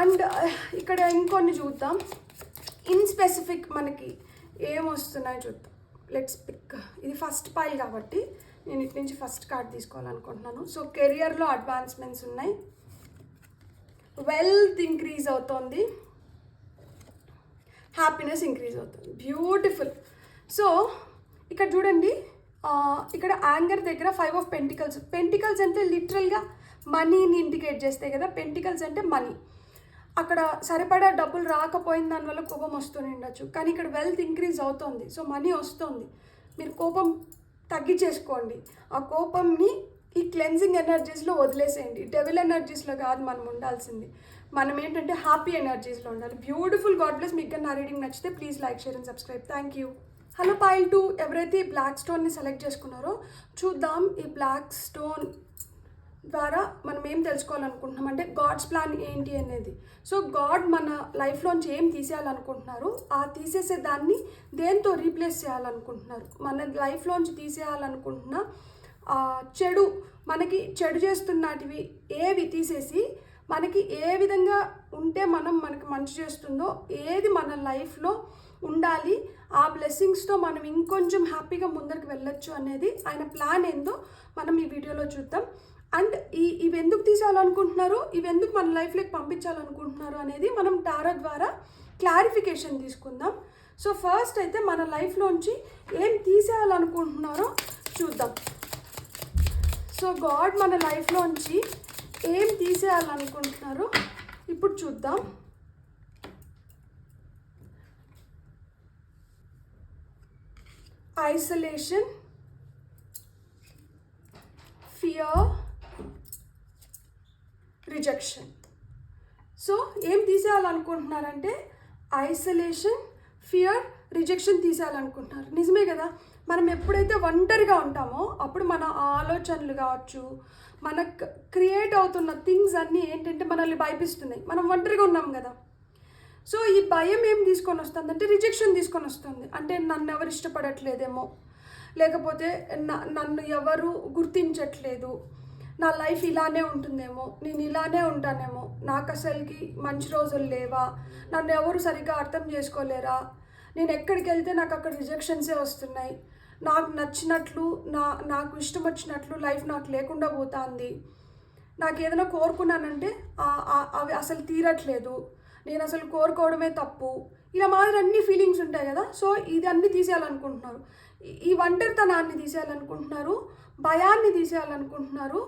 అండ్ ఇక్కడ ఇంకొన్ని చూద్దాం, ఇన్ స్పెసిఫిక్ మనకి ఏమొస్తున్నాయో చూద్దాం. లెట్స్ పిక్, ఇది ఫస్ట్ పైల్ కాబట్టి నేను ఇటు నుంచి ఫస్ట్ కార్డ్ తీసుకోవాలనుకుంటున్నాను. సో కెరియర్లో అడ్వాన్స్మెంట్స్ ఉన్నాయి, వెల్త్ ఇంక్రీజ్ అవుతుంది, హ్యాపీనెస్ ఇంక్రీజ్ అవుతుంది, బ్యూటిఫుల్. సో ఇక్కడ చూడండి, ఇక్కడ యాంగర్ దగ్గర 5 of Pentacles. పెంటికల్స్ అంటే లిటరల్గా మనీని ఇండికేట్ చేస్తాయి కదా, పెంటికల్స్ అంటే మనీ. అక్కడ సరిపడా డబ్బులు రాకపోయిన దానివల్ల కోపం వస్తూనే ఉండొచ్చు, కానీ ఇక్కడ వెల్త్ ఇంక్రీజ్ అవుతుంది, సో మనీ వస్తుంది. మీరు కోపం తగ్గించేసుకోండి, ఆ కోపంని ఈ క్లెన్జింగ్ ఎనర్జీస్లో వదిలేసేయండి, డెవిల్ ఎనర్జీస్లో కాదు మనం ఉండాల్సింది. మనం ఏంటంటే హ్యాపీ ఎనర్జీస్లో ఉండాలి. బ్యూటిఫుల్. God bless. మీకు నా రీడింగ్ నచ్చితే please like, share and subscribe. Thank you. Hello pile 2, ఎవరైతే ఈ బ్లాక్ స్టోన్ని సెలెక్ట్ చేసుకున్నారో చూద్దాం ఈ బ్లాక్ స్టోన్ ద్వారా మనం ఏం తెలుసుకోవాలనుకుంటున్నాం అంటే గాడ్స్ ప్లాన్ ఏంటి అనేది. సో గాడ్ మన లైఫ్లోంచి ఏం తీసేయాలనుకుంటున్నారు, ఆ తీసేసే దాన్ని దేంతో రీప్లేస్ చేయాలనుకుంటున్నారు. మన లైఫ్లోంచి తీసేయాలనుకుంటున్న చెడు, మనకి చెడు చేస్తున్నటివి ఏవి తీసేసి మనకి ఏ విధంగా ఉంటే మనకి మంచి చేస్తుందో, ఏది మన లైఫ్లో ఉండాలి, ఆ బ్లెస్సింగ్స్తో మనం ఇంకొంచెం హ్యాపీగా ముందరికి వెళ్ళొచ్చు అనేది ఆయన ప్లాన్ ఏందో మనం ఈ వీడియోలో చూద్దాం. అండ్ ఇవి ఎందుకు తీసేయాలనుకుంటున్నారు, ఇవి ఎందుకు మన లైఫ్లోకి పంపించాలనుకుంటున్నారు అనేది మనం టారో ద్వారా క్లారిఫికేషన్ తీసుకుందాం. సో ఫస్ట్ అయితే మన లైఫ్లోంచి ఏం తీసేయాలనుకుంటున్నారో చూద్దాం. సో గాడ్ మన లైఫ్లోంచి ఏం తీసేయాలనుకుంటున్నారో ఇప్పుడు చూద్దాం. Isolation, fear, rejection. సో ఏం తీసేయాలనుకుంటున్నారంటే ఐసోలేషన్, ఫియర్, రిజెక్షన్ తీసేయాలనుకుంటున్నారు. నిజమే కదా, మనం ఎప్పుడైతే ఒంటరిగా ఉంటామో అప్పుడు మన ఆలోచనలు కావచ్చు, మనకు క్రియేట్ అవుతున్న థింగ్స్ అన్నీ ఏంటంటే మనల్ని భయపిస్తున్నాయి. మనం ఒంటరిగా ఉన్నాం కదా. సో ఈ భయం ఏం తీసుకొని వస్తుంది అంటే రిజెక్షన్ తీసుకొని వస్తుంది. అంటే నన్ను ఎవరు ఇష్టపడట్లేదేమో, లేకపోతే నన్ను ఎవరు గుర్తించట్లేదు, నా లైఫ్ ఇలానే ఉంటుందేమో, నేను ఇలానే ఉంటానేమో, నాకు అసలుకి మంచి రోజులు లేవా, నన్ను ఎవరు సరిగ్గా అర్థం చేసుకోలేరా, నేను ఎక్కడికి వెళ్తే నాకు అక్కడ రిజెక్షన్సే వస్తున్నాయి, నాకు నచ్చినట్లు నాకు ఇష్టం వచ్చినట్లు లైఫ్ నాకు లేకుండా పోతుంది, నాకు ఏదైనా కోరుకున్నానంటే అవి అసలు తీరట్లేదు, నేను అసలు కోరుకోవడమే తప్పు, ఇలా మాదిరి అన్ని ఫీలింగ్స్ ఉంటాయి కదా. సో ఇది అన్నీ తీసేయాలనుకుంటున్నారు. ఈ ఒంటరితనాన్ని తీసేయాలనుకుంటున్నారు, భయాన్ని తీసేయాలనుకుంటున్నారు,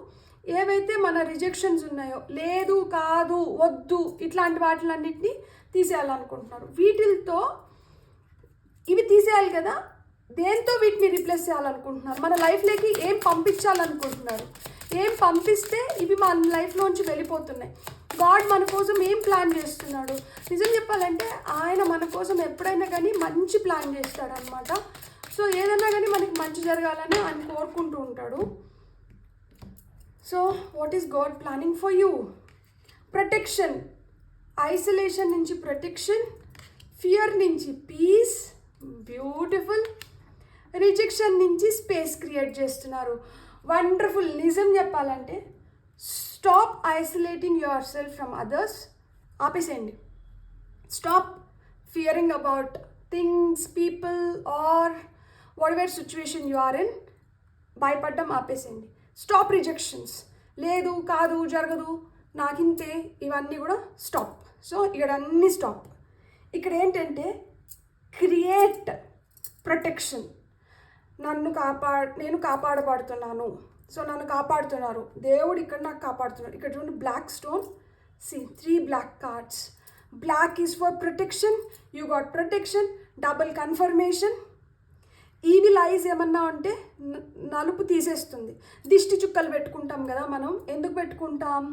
ఏవైతే మన రిజెక్షన్స్ ఉన్నాయో, లేదు కాదు వద్దు ఇట్లాంటి వాటిలన్నింటినీ తీసేయాలనుకుంటున్నారు. వీటితో ఇవి తీసేయాలి కదా, దేంతో వీటిని రీప్లేస్ చేయాలనుకుంటున్నారు, మన లైఫ్లోకి ఏం పంపించాలనుకుంటున్నారు, ఏం పంపిస్తే ఇవి మన లైఫ్లోంచి వెళ్ళిపోతున్నాయి. గాడ్ మన కోసం ఏం ప్లాన్ చేస్తున్నాడు. నిజం చెప్పాలంటే ఆయన మన కోసం ఎప్పుడైనా కానీ మంచి ప్లాన్ చేస్తాడు అనమాట. సో ఏదైనా కానీ మనకి మంచి జరగాలని ఆయన కోరుకుంటూ ఉంటాడు. So what is God planning for you? Protection, isolation నుంచి ప్రొటెక్షన్, ఫియర్ నుంచి పీస్, బ్యూటిఫుల్, రిజెక్షన్ నుంచి స్పేస్ క్రియేట్ చేస్తున్నారు. వండర్ఫుల్. నిజం చెప్పాలంటే stop isolating yourself from others. ఆపేసేయండి. Stop fearing about things, people or whatever situation you are in. భయపడడం ఆపేసేయండి. స్టాప్ రిజెక్షన్స్, లేదు కాదు జరగదు నాకింతే, ఇవన్నీ కూడా స్టాప్. సో ఇక్కడ అన్నీ స్టాప్. ఇక్కడ ఏంటంటే క్రియేట్ ప్రొటెక్షన్. నేను కాపాడబడుతున్నాను. సో నన్ను కాపాడుతున్నారు దేవుడు, ఇక్కడ నాకు కాపాడుతున్నారు. ఇక్కడ చూడండి black stone, C 3 black cards. Black is for protection, you got protection, double confirmation. Evil eyes ఏమన్నా ఉంటే నలుపు తీసేస్తుంది. దిష్టి చుక్కలు పెట్టుకుంటాం కదా మనం. ఎందుకు పెట్టుకుంటాం?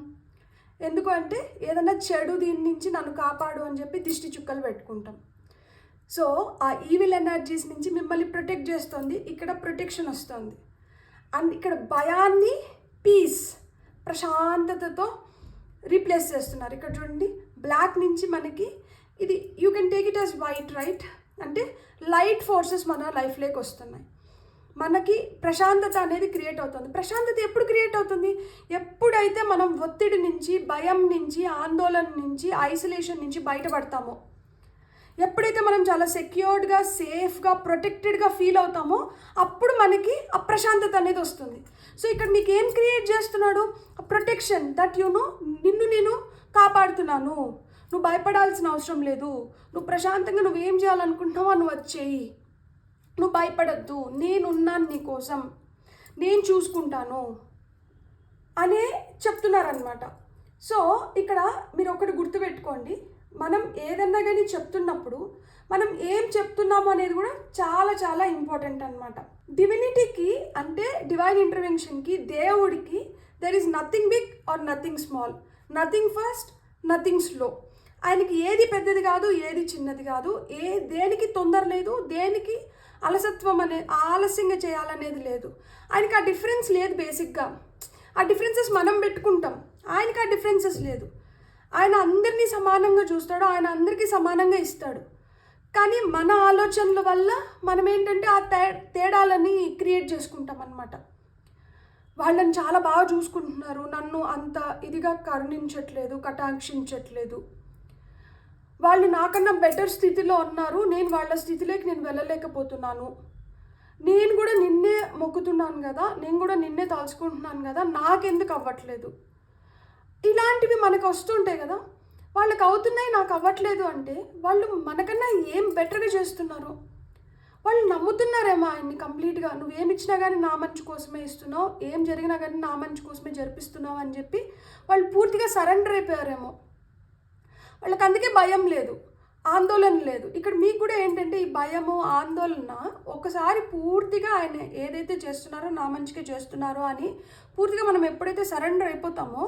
ఎందుకు అంటే ఏదైనా చెడు దీని నుంచి నన్ను కాపాడు అని చెప్పి దిష్టి చుక్కలు పెట్టుకుంటాం. సో ఆ ఈవిల్ ఎనర్జీస్ నుంచి మిమ్మల్ని ప్రొటెక్ట్ చేస్తుంది. ఇక్కడ ప్రొటెక్షన్ వస్తుంది. అండ్ ఇక్కడ భయాన్ని పీస్, ప్రశాంతతతో రీప్లేస్ చేస్తున్నారు. ఇక్కడ చూడండి బ్లాక్ నుంచి మనకి ఇది you can take it as white, right? అంటే లైట్ ఫోర్సెస్ మన లైఫ్లోకి వస్తున్నాయి. మనకి ప్రశాంతత అనేది క్రియేట్ అవుతుంది. ప్రశాంతత ఎప్పుడు క్రియేట్ అవుతుంది? ఎప్పుడైతే మనం ఒత్తిడి నుంచి, భయం నుంచి, ఆందోళన నుంచి, ఐసోలేషన్ నుంచి బయటపడతామో, ఎప్పుడైతే మనం చాలా సెక్యూర్డ్గా, సేఫ్గా, ప్రొటెక్టెడ్గా ఫీల్ అవుతామో అప్పుడు మనకి అప్రశాంతత అనేది వస్తుంది. సో ఇక్కడ మీకు ఏం క్రియేట్ చేస్తున్నాడు? ప్రొటెక్షన్, దట్ నిన్ను నేను కాపాడుతున్నాను, నువ్వు భయపడాల్సిన అవసరం లేదు, నువ్వు ప్రశాంతంగా నువ్వేం చేయాలనుకుంటున్నావో నువ్వు వచ్చేయి, నువ్వు భయపడద్దు, నేనున్నాను నీ కోసం, నేను చూసుకుంటాను అనే చెప్తున్నారనమాట. సో ఇక్కడ మీరు ఒకటి గుర్తుపెట్టుకోండి, మనం ఏదన్నా కానీ చెప్తున్నప్పుడు మనం ఏం చెప్తున్నాము అనేది కూడా చాలా చాలా ఇంపార్టెంట్ అనమాట. డివినిటీకి అంటే డివైన్ ఇంటర్వెన్షన్కి, దేవుడికి there is nothing big or nothing small, nothing fast, nothing slow. ఆయనకి ఏది పెద్దది కాదు, ఏది చిన్నది కాదు, దేనికి తొందర లేదు, దేనికి అలసత్వం ఆలస్యంగా చేయాలనేది లేదు. ఆయనకి ఆ డిఫరెన్స్ లేదు. బేసిక్గా ఆ డిఫరెన్సెస్ మనం పెట్టుకుంటాం, ఆయనకి ఆ డిఫరెన్సెస్ లేదు. ఆయన అందరినీ సమానంగా చూస్తాడు, ఆయన అందరికీ సమానంగా ఇస్తాడు. కానీ మన ఆలోచనల వల్ల మనం ఏంటంటే ఆ తేడాలని క్రియేట్ చేసుకుంటాం అన్నమాట. వాళ్ళని చాలా బాగా చూసుకుంటున్నారు, నన్ను అంత ఇదిగా కరుణించట్లేదు, కటాక్షించట్లేదు. వాళ్ళు నాకన్నా బెటర్ స్థితిలో ఉన్నారు, నేను వాళ్ళ స్థితిలోకి నేను వెళ్ళలేకపోతున్నాను. నేను కూడా నిన్నే మొక్కుతున్నాను కదా, నేను కూడా నిన్నే తలుచుకుంటున్నాను కదా, నాకెందుకు అవ్వట్లేదు? ఇలాంటివి మనకు వస్తుంటాయి కదా. వాళ్ళకి అవుతున్నాయి, నాకు అవ్వట్లేదు అంటే వాళ్ళు మనకన్నా ఏం బెటర్గా చేస్తున్నారు. వాళ్ళు నమ్ముతున్నారేమో ఆయన్ని కంప్లీట్గా. నువ్వేమి ఇచ్చినా కానీ నా మంచి కోసమే ఇస్తున్నావు, ఏం జరిగినా కానీ నా మంచి కోసమే జరిపిస్తున్నావు అని చెప్పి వాళ్ళు పూర్తిగా సరెండర్ అయిపోయారేమో. వాళ్ళకి అందుకే భయం లేదు, ఆందోళన లేదు. ఇక్కడ మీకు కూడా ఏంటంటే ఈ భయము, ఆందోళన ఒకసారి పూర్తిగా ఆయన ఏదైతే చేస్తున్నారో నా మంచిగా చేస్తున్నారో అని పూర్తిగా మనం ఎప్పుడైతే సరెండర్ అయిపోతామో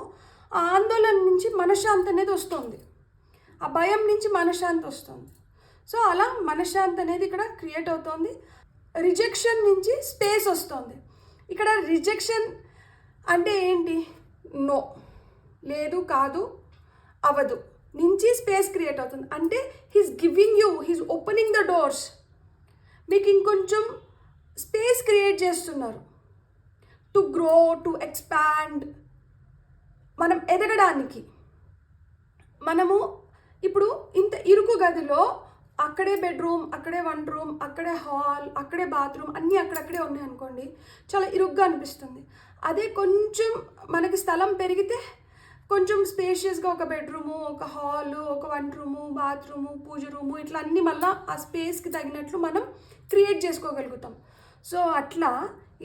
ఆ ఆందోళన నుంచి మనశ్శాంతి అనేది వస్తుంది, ఆ భయం నుంచి మనశ్శాంతి వస్తుంది. సో అలా మనశ్శాంతి అనేది ఇక్కడ క్రియేట్ అవుతుంది. రిజెక్షన్ నుంచి స్పేస్ వస్తుంది. ఇక్కడ రిజెక్షన్ అంటే ఏంటి? నో, లేదు, కాదు, అవ్వదు నుంచి స్పేస్ క్రియేట్ అవుతుంది. అంటే he's giving you, he's opening the doors. మీకు ఇంకొంచెం స్పేస్ క్రియేట్ చేస్తున్నారు టు గ్రో, టు ఎక్స్పాండ్. మనం ఎదగడానికి. మనము ఇప్పుడు ఇంత ఇరుకు గదిలో అక్కడే బెడ్రూమ్, అక్కడే వంట రూమ్, అక్కడే హాల్, అక్కడే బాత్రూమ్ అన్నీ అక్కడక్కడే ఉన్నాయి అనుకోండి, చాలా ఇరుగ్గా అనిపిస్తుంది. అదే కొంచెం మనకి స్థలం పెరిగితే కొంచెం స్పేషియస్గా ఒక బెడ్రూము, ఒక హాలు, ఒక వంట రూము, బాత్రూము, పూజ రూము, ఇట్లా అన్నీ మళ్ళీ ఆ స్పేస్కి తగినట్లు మనం క్రియేట్ చేసుకోగలుగుతాం. సో అట్లా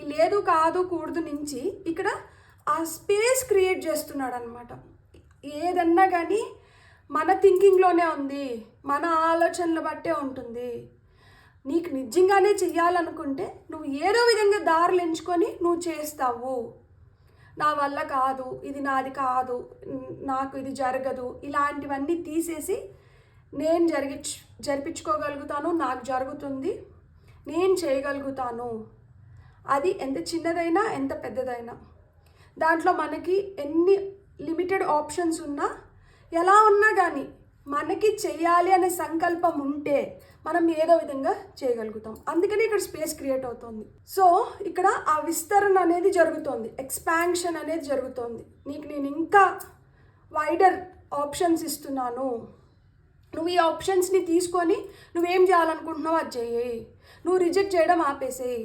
ఈ లేదు, కాదు, కూడదు నుంచి ఇక్కడ ఆ స్పేస్ క్రియేట్ చేస్తున్నాడు అనమాట. ఏదన్నా కానీ మన థింకింగ్లోనే ఉంది, మన ఆలోచనలు బట్టే ఉంటుంది. నీకు నిజంగానే చెయ్యాలనుకుంటే నువ్వు ఏదో విధంగా దారులు ఎంచుకొని నువ్వు చేస్తావు. నా వల్ల కాదు, ఇది నాది కాదు, నాకు ఇది జరగదు, ఇలాంటివన్నీ తీసేసి నేను జరిపించుకోగలుగుతాను, నాకు జరుగుతుంది, నేను చేయగలుగుతాను. అది ఎంత చిన్నదైనా ఎంత పెద్దదైనా, దాంట్లో మనకి ఎన్ని లిమిటెడ్ ఆప్షన్స్ ఉన్నా, ఎలా ఉన్నా కానీ మనకి చెయ్యాలి అనే సంకల్పం ఉంటే మనం ఏదో విధంగా చేయగలుగుతాం. అందుకని ఇక్కడ స్పేస్ క్రియేట్ అవుతుంది. సో ఇక్కడ ఆ విస్తరణ అనేది జరుగుతుంది, ఎక్స్పాన్షన్ అనేది జరుగుతుంది. నీకు నేను ఇంకా వైడర్ ఆప్షన్స్ ఇస్తున్నాను, నువ్వు ఈ ఆప్షన్స్ని తీసుకొని నువ్వేం చేయాలనుకుంటున్నావు అది చేయి, నువ్వు రిజెక్ట్ చేయడం ఆపేసేయి.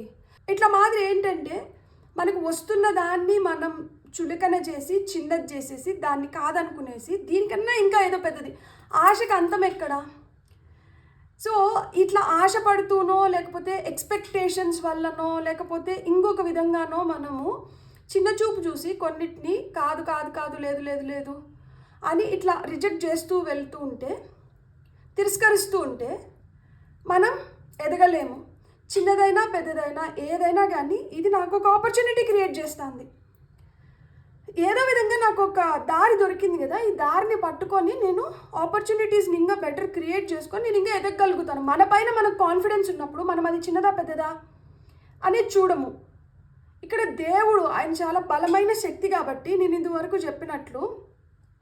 ఇట్లా మాదిరి ఏంటంటే మనకు వస్తున్న దాన్ని మనం చులకన చేసి చిన్నది చేసేసి దాన్ని కాదనుకునేసి దీనికన్నా ఇంకా ఏదో పెద్దది, ఆశకు అంతం ఎక్కడా? సో ఇట్లా ఆశపడుతూనో లేకపోతే ఎక్స్పెక్టేషన్స్ వల్లనో లేకపోతే ఇంకొక విధంగానో మనము చిన్న చూపు చూసి కొన్నిటిని కాదు కాదు కాదు, లేదు లేదు లేదు అని ఇట్లా రిజెక్ట్ చేస్తూ వెళ్తూ ఉంటే, తిరస్కరిస్తూ ఉంటే మనం ఎదగలేము. చిన్నదైనా పెద్దదైనా ఏదైనా కానీ ఇది నాకు ఒక ఆపర్చునిటీ క్రియేట్ చేస్తుంది. ఏదో విధంగా నాకు ఒక దారి దొరికింది కదా, ఈ దారిని పట్టుకొని నేను ఆపర్చునిటీస్ని ఇంకా బెటర్ క్రియేట్ చేసుకొని నేను ఇంకా ఎదగలుగుతాను. మన పైన మనకు కాన్ఫిడెన్స్ ఉన్నప్పుడు మనం అది చిన్నదా పెద్దదా అనేది చూడము. ఇక్కడ దేవుడు ఆయన చాలా బలమైన శక్తి కాబట్టి నేను ఇంతవరకు చెప్పినట్లు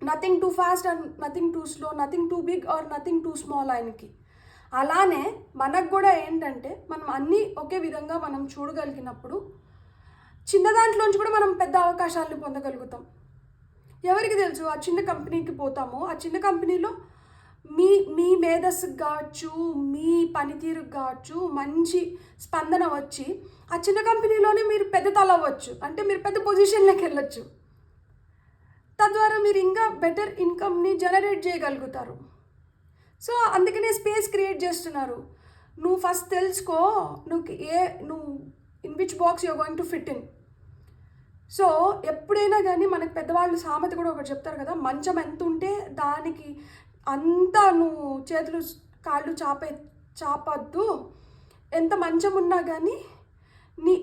nothing too fast and nothing too slow, nothing too big or nothing too small ఆయనకి. అలానే మనకు కూడా ఏంటంటే మనం అన్నీ ఒకే విధంగా మనం చూడగలిగినప్పుడు చిన్న దాంట్లోంచి కూడా మనం పెద్ద అవకాశాలను పొందగలుగుతాం. ఎవరికి తెలుసు, ఆ చిన్న కంపెనీకి పోతాము, ఆ చిన్న కంపెనీలో మీ మేధస్సుకు కావచ్చు, మీ పనితీరుకు కావచ్చు మంచి స్పందన వచ్చి ఆ చిన్న కంపెనీలోనే మీరు పెద్ద తలవచ్చు, అంటే మీరు పెద్ద పొజిషన్లోకి వెళ్ళొచ్చు. తద్వారా మీరు ఇంకా బెటర్ ఇన్కమ్ని జనరేట్ చేయగలుగుతారు. సో అందుకనే స్పేస్ క్రియేట్ చేస్తున్నారు. నువ్వు ఫస్ట్ తెలుసుకో నువ్వు in which box you're going to fit in. So ఎప్పుడైనా కానీ మనకు పెద్దవాళ్ళు సామెత కూడా ఒకటి చెప్తారు కదా, మంచం ఎంత ఉంటే దానికి అంతా నువ్వు చేతులు కాళ్ళు చాపద్దు, ఎంత మంచం ఉన్నా కానీ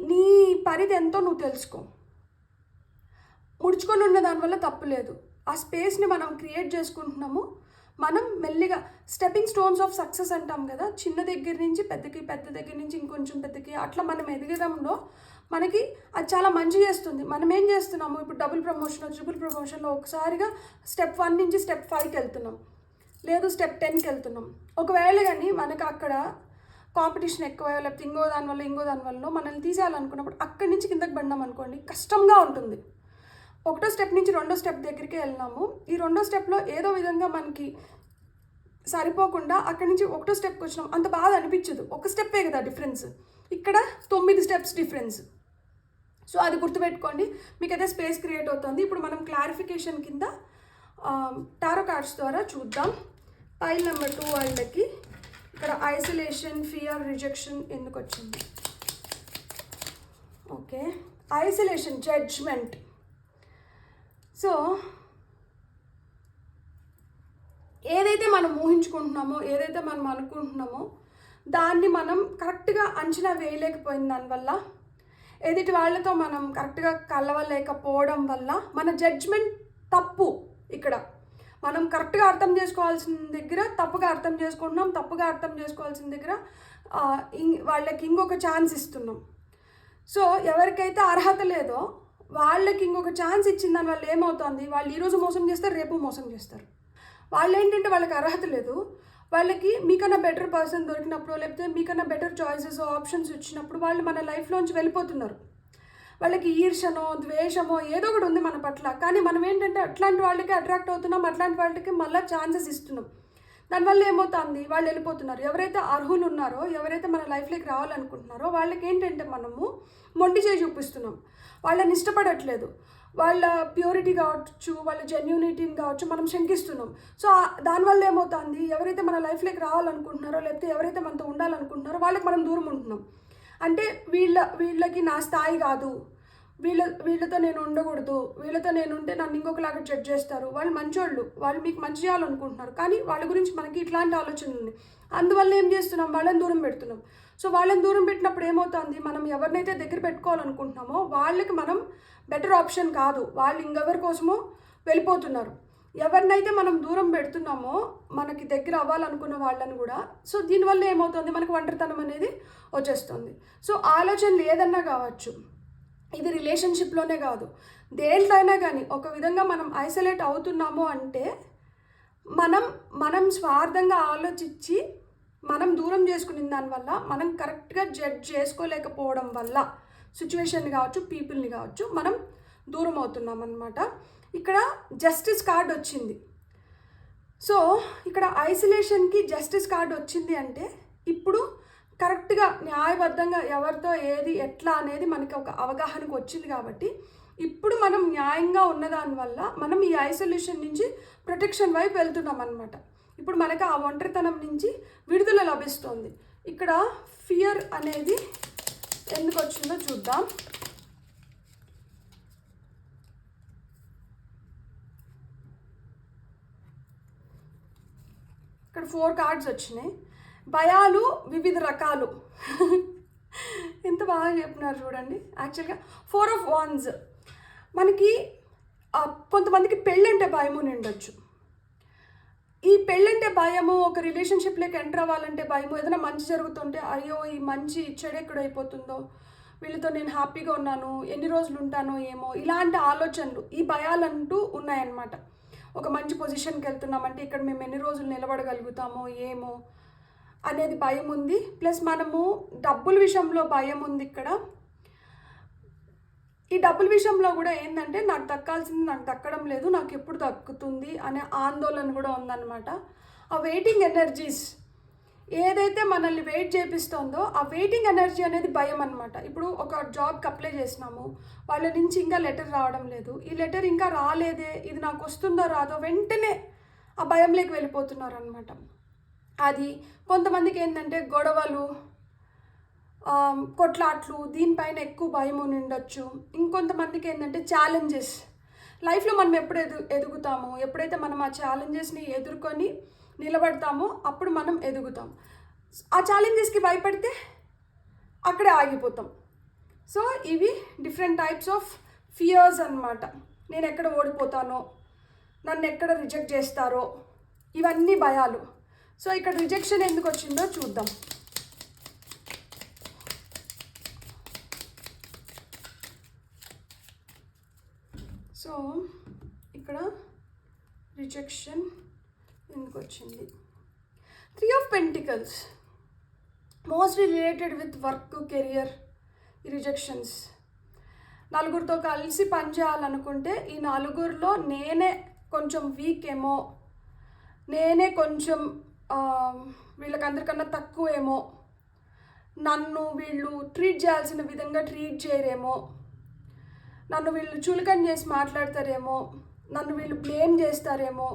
నీ పరిధి ఎంతో నువ్వు తెలుసుకో. ముడుచుకొని ఉన్న దానివల్ల తప్పు లేదు, ఆ స్పేస్ని మనం క్రియేట్ చేసుకుంటున్నాము. మనం మెల్లిగా స్టెప్పింగ్ స్టోన్స్ ఆఫ్ సక్సెస్ అంటాం కదా, చిన్న దగ్గర నుంచి పెద్దకి, పెద్ద దగ్గర నుంచి ఇంకొంచెం పెద్దకి, అట్లా మనం ఎదగడంలో మనకి అది చాలా మంచి చేస్తుంది. మనం ఏం చేస్తున్నాము, ఇప్పుడు డబుల్ ప్రమోషన్, ట్రిపుల్ ప్రమోషన్లో ఒకసారిగా స్టెప్ 1 నుంచి స్టెప్ 5కి వెళ్తున్నాం, లేదు స్టెప్ 10కి వెళ్తున్నాం. ఒకవేళ కానీ మనకు అక్కడ కాంపిటీషన్ ఎక్కువ, లేకపోతే ఇంకో దానివల్ల మనల్ని తీసేయాలనుకున్నప్పుడు అక్కడి నుంచి కిందకి పడినాం అనుకోండి, కష్టంగా ఉంటుంది. 1వ స్టెప్ నుంచి 2వ స్టెప్ దగ్గరికి వెళ్ళినాము, ఈ 2వ స్టెప్లో ఏదో విధంగా మనకి సరిపోకుండా అక్కడి నుంచి 1వ స్టెప్కి వచ్చినాం, అంత బాధ అనిపించదు. ఒక స్టెప్పే కదా డిఫరెన్స్, ఇక్కడ 9 స్టెప్స్ డిఫరెన్స్. సో అది గుర్తుపెట్టుకోండి, మీకు అయితే స్పేస్ క్రియేట్ అవుతుంది. ఇప్పుడు మనం క్లారిఫికేషన్ కింద టారో కార్డ్స్ ద్వారా చూద్దాం. పైల్ నెంబర్ 2 వాళ్ళకి ఇక్కడ ఐసోలేషన్, ఫియర్, రిజెక్షన్ ఎందుకు వచ్చింది? Okay, isolation, judgement. సో ఏదైతే మనం ఊహించుకుంటున్నామో, ఏదైతే మనం అనుకుంటున్నామో దాన్ని మనం కరెక్ట్గా అంచనా వేయలేకపోయిన దానివల్ల, ఎదుటి వాళ్ళతో మనం కరెక్ట్గా కలవలేకపోవడం వల్ల మన జడ్జ్మెంట్ తప్పు. ఇక్కడ మనం కరెక్ట్గా అర్థం చేసుకోవాల్సిన దగ్గర తప్పుగా అర్థం చేసుకుంటున్నాం, తప్పుగా అర్థం చేసుకోవాల్సిన దగ్గర వాళ్ళకి ఇంకొక ఛాన్స్ ఇస్తున్నాం. సో ఎవరికైతే అర్హత లేదో వాళ్ళకి ఇంకొక ఛాన్స్ ఇచ్చిన దాని వల్ల ఏమవుతుంది, వాళ్ళు ఈరోజు మోసం చేస్తారు, రేపు మోసం చేస్తారు. వాళ్ళు ఏంటంటే వాళ్ళకి అర్హత లేదు, వాళ్ళకి మీకన్నా బెటర్ పర్సన్ దొరికినప్పుడు, లేకపోతే మీకన్నా బెటర్ చాయిసెస్, ఆప్షన్స్ ఇచ్చినప్పుడు వాళ్ళు మన లైఫ్లోంచి వెళ్ళిపోతున్నారు. వాళ్ళకి ఈర్షనో, ద్వేషమో ఏదో ఒకటి ఉంది మన పట్ల, కానీ మనం ఏంటంటే అట్లాంటి వాళ్ళకి అట్రాక్ట్ అవుతున్నాం, అట్లాంటి వాళ్ళకి మళ్ళీ ఛాన్సెస్ ఇస్తున్నాం. దానివల్ల ఏమవుతుంది, వాళ్ళు వెళ్ళిపోతున్నారు. ఎవరైతే అర్హులు ఉన్నారో, ఎవరైతే మన లైఫ్లోకి రావాలనుకుంటున్నారో వాళ్ళకి ఏంటంటే మనము మొండి చేయి చూపిస్తున్నాం, వాళ్ళని ఇష్టపడట్లేదు, వాళ్ళ ప్యూరిటీ కావచ్చు, వాళ్ళ జెన్యూనిటీని కావచ్చు మనం శంకిస్తున్నాం. సో దానివల్ల ఏమవుతుంది, ఎవరైతే మన లైఫ్లోకి రావాలనుకుంటున్నారో, లేకపోతే ఎవరైతే మనతో ఉండాలనుకుంటున్నారో వాళ్ళకి మనం దూరం ఉంటున్నాం. అంటే వీళ్ళకి నా స్థాయి కాదు, వీళ్ళతో నేను ఉండకూడదు, వీళ్ళతో నేను ఉంటే నన్ను ఇంకొకలాగా జడ్జ్ చేస్తారు, వాళ్ళు మంచోళ్ళు, వాళ్ళు మీకు మంచి చేయాలనుకుంటున్నారు, కానీ వాళ్ళ గురించి మనకి ఇట్లాంటి ఆలోచనలు ఉన్నాయి. అందువల్ల ఏం చేస్తున్నాం, వాళ్ళని దూరం పెడుతున్నాం. సో వాళ్ళని దూరం పెట్టినప్పుడు ఏమవుతుంది, మనం ఎవరినైతే దగ్గర పెట్టుకోవాలనుకుంటున్నామో వాళ్ళకి మనం బెటర్ ఆప్షన్ కాదు, వాళ్ళు ఇంకెవరి కోసమో వెళ్ళిపోతున్నారు. ఎవరినైతే మనం దూరం పెడుతున్నామో మనకి దగ్గర అవ్వాలనుకున్న వాళ్ళని కూడా, సో దీనివల్ల ఏమవుతుంది, మనకు ఒంటరితనం అనేది వచ్చేస్తుంది. సో ఆలోచనలు ఏదన్నా కావచ్చు, ఇది రిలేషన్షిప్లోనే కాదు, దేంట్లో అయినా కానీ ఒక విధంగా మనం ఐసోలేట్ అవుతున్నాము అంటే మనం స్వార్థంగా ఆలోచించి మనం దూరం చేసుకునే దానివల్ల, మనం కరెక్ట్గా జడ్జ్ చేసుకోలేకపోవడం వల్ల సిచ్యువేషన్ కావచ్చు, పీపుల్ని కావచ్చు, మనం దూరం అవుతున్నాం అన్నమాట. ఇక్కడ జస్టిస్ కార్డ్ వచ్చింది. సో ఇక్కడ ఐసోలేషన్కి జస్టిస్ కార్డ్ వచ్చింది అంటే ఇప్పుడు కరెక్ట్గా న్యాయబద్ధంగా ఎవరితో ఏది ఎట్లా అనేది మనకి ఒక అవగాహనకు వచ్చింది. కాబట్టి ఇప్పుడు మనం న్యాయంగా ఉన్నదానివల్ల మనం ఈ ఐసోలేషన్ నుంచి ప్రొటెక్షన్ వైపు వెళ్తున్నాం అన్నమాట. ఇప్పుడు మనకు ఆ ఒంటరితనం నుంచి విడుదల లభిస్తుంది. ఇక్కడ ఫియర్ అనేది ఎందుకు వచ్చిందో చూద్దాం. ఇక్కడ 4 కార్డ్స్ వచ్చినాయి. భయాలు వివిధ రకాలు. ఎంత బాగా చెప్పినారు చూడండి. యాక్చువల్గా 4 ఆఫ్ వాండ్స్, మనకి కొంతమందికి పెళ్ళంటే భయము ఉండొచ్చు. ఈ పెళ్ళంటే భయము, ఒక రిలేషన్షిప్లోకి ఎంటర్ అవ్వాలంటే భయము, ఏదైనా మంచి జరుగుతుంటే అయ్యో ఈ మంచి చెడెక్కడైపోతుందో, వీళ్ళతో నేను హ్యాపీగా ఉన్నాను, ఎన్ని రోజులు ఉంటానో ఏమో, ఇలాంటి ఆలోచనలు, ఈ భయాలంటూ ఉన్నాయన్నమాట. ఒక మంచి పొజిషన్కి వెళ్తున్నామంటే ఇక్కడ మేము ఎన్ని రోజులు నిలబడగలుగుతామో ఏమో అనేది భయం ఉంది. ప్లస్ మనము డబ్బుల విషయంలో భయం ఉంది. ఇక్కడ ఈ డబ్బుల విషయంలో కూడా ఏంటంటే నాకు దక్కాల్సింది నాకు దక్కడం లేదు, నాకు ఎప్పుడు దక్కుతుంది అనే ఆందోళన కూడా ఉందన్నమాట. ఆ వెయిటింగ్ ఎనర్జీస్ ఏదైతే మనల్ని వెయిట్ చేపిస్తుందో ఆ వెయిటింగ్ ఎనర్జీ అనేది భయం అనమాట. ఇప్పుడు ఒక జాబ్కి అప్లై చేసినాము, వాళ్ళ నుంచి ఇంకా లెటర్ రావడం లేదు, ఈ లెటర్ ఇంకా రాలేదే, ఇది నాకు వస్తుందో రాదో, వెంటనే ఆ భయంలోకి వెళ్ళిపోతున్నారు అనమాట. అది కొంతమందికి ఏంటంటే గొడవలు, కొట్లాట్లు, దీనిపైన ఎక్కువ భయం ఉండొచ్చు. ఇంకొంతమందికి ఏంటంటే ఛాలెంజెస్, లైఫ్లో మనం ఎప్పుడు ఎదుగుతామో, ఎప్పుడైతే మనం ఆ ఛాలెంజెస్ని ఎదుర్కొని నిలబడతామో అప్పుడు మనం ఎదుగుతాం. ఆ ఛాలెంజెస్కి భయపడితే అక్కడే ఆగిపోతాం. సో ఇవి డిఫరెంట్ టైప్స్ ఆఫ్ ఫియర్స్ అన్నమాట. నేను ఎక్కడ ఓడిపోతానో, నన్ను ఎక్కడ రిజెక్ట్ చేస్తారో, ఇవన్నీ భయాలు. సో ఇక్కడ రిజెక్షన్ ఎందుకు వచ్చిందో చూద్దాం. సో ఇక్కడ రిజెక్షన్ ఎందుకు వచ్చింది? 3 of Pentacles, mostly related with work, career. ఈ రిజెక్షన్స్ నలుగురితో కలిసి పనిచేయాలనుకుంటే ఈ నలుగురిలో నేనే కొంచెం వీక్ ఏమో, నేనే కొంచెం వీళ్ళకందరికన్నా తక్కువేమో, నన్ను వీళ్ళు ట్రీట్ చేయాల్సిన విధంగా ట్రీట్ చేయరేమో, నన్ను వీళ్ళు చులకన చేసి మాట్లాడతారేమో, నన్ను వీళ్ళు బ్లేమ్ చేస్తారేమో.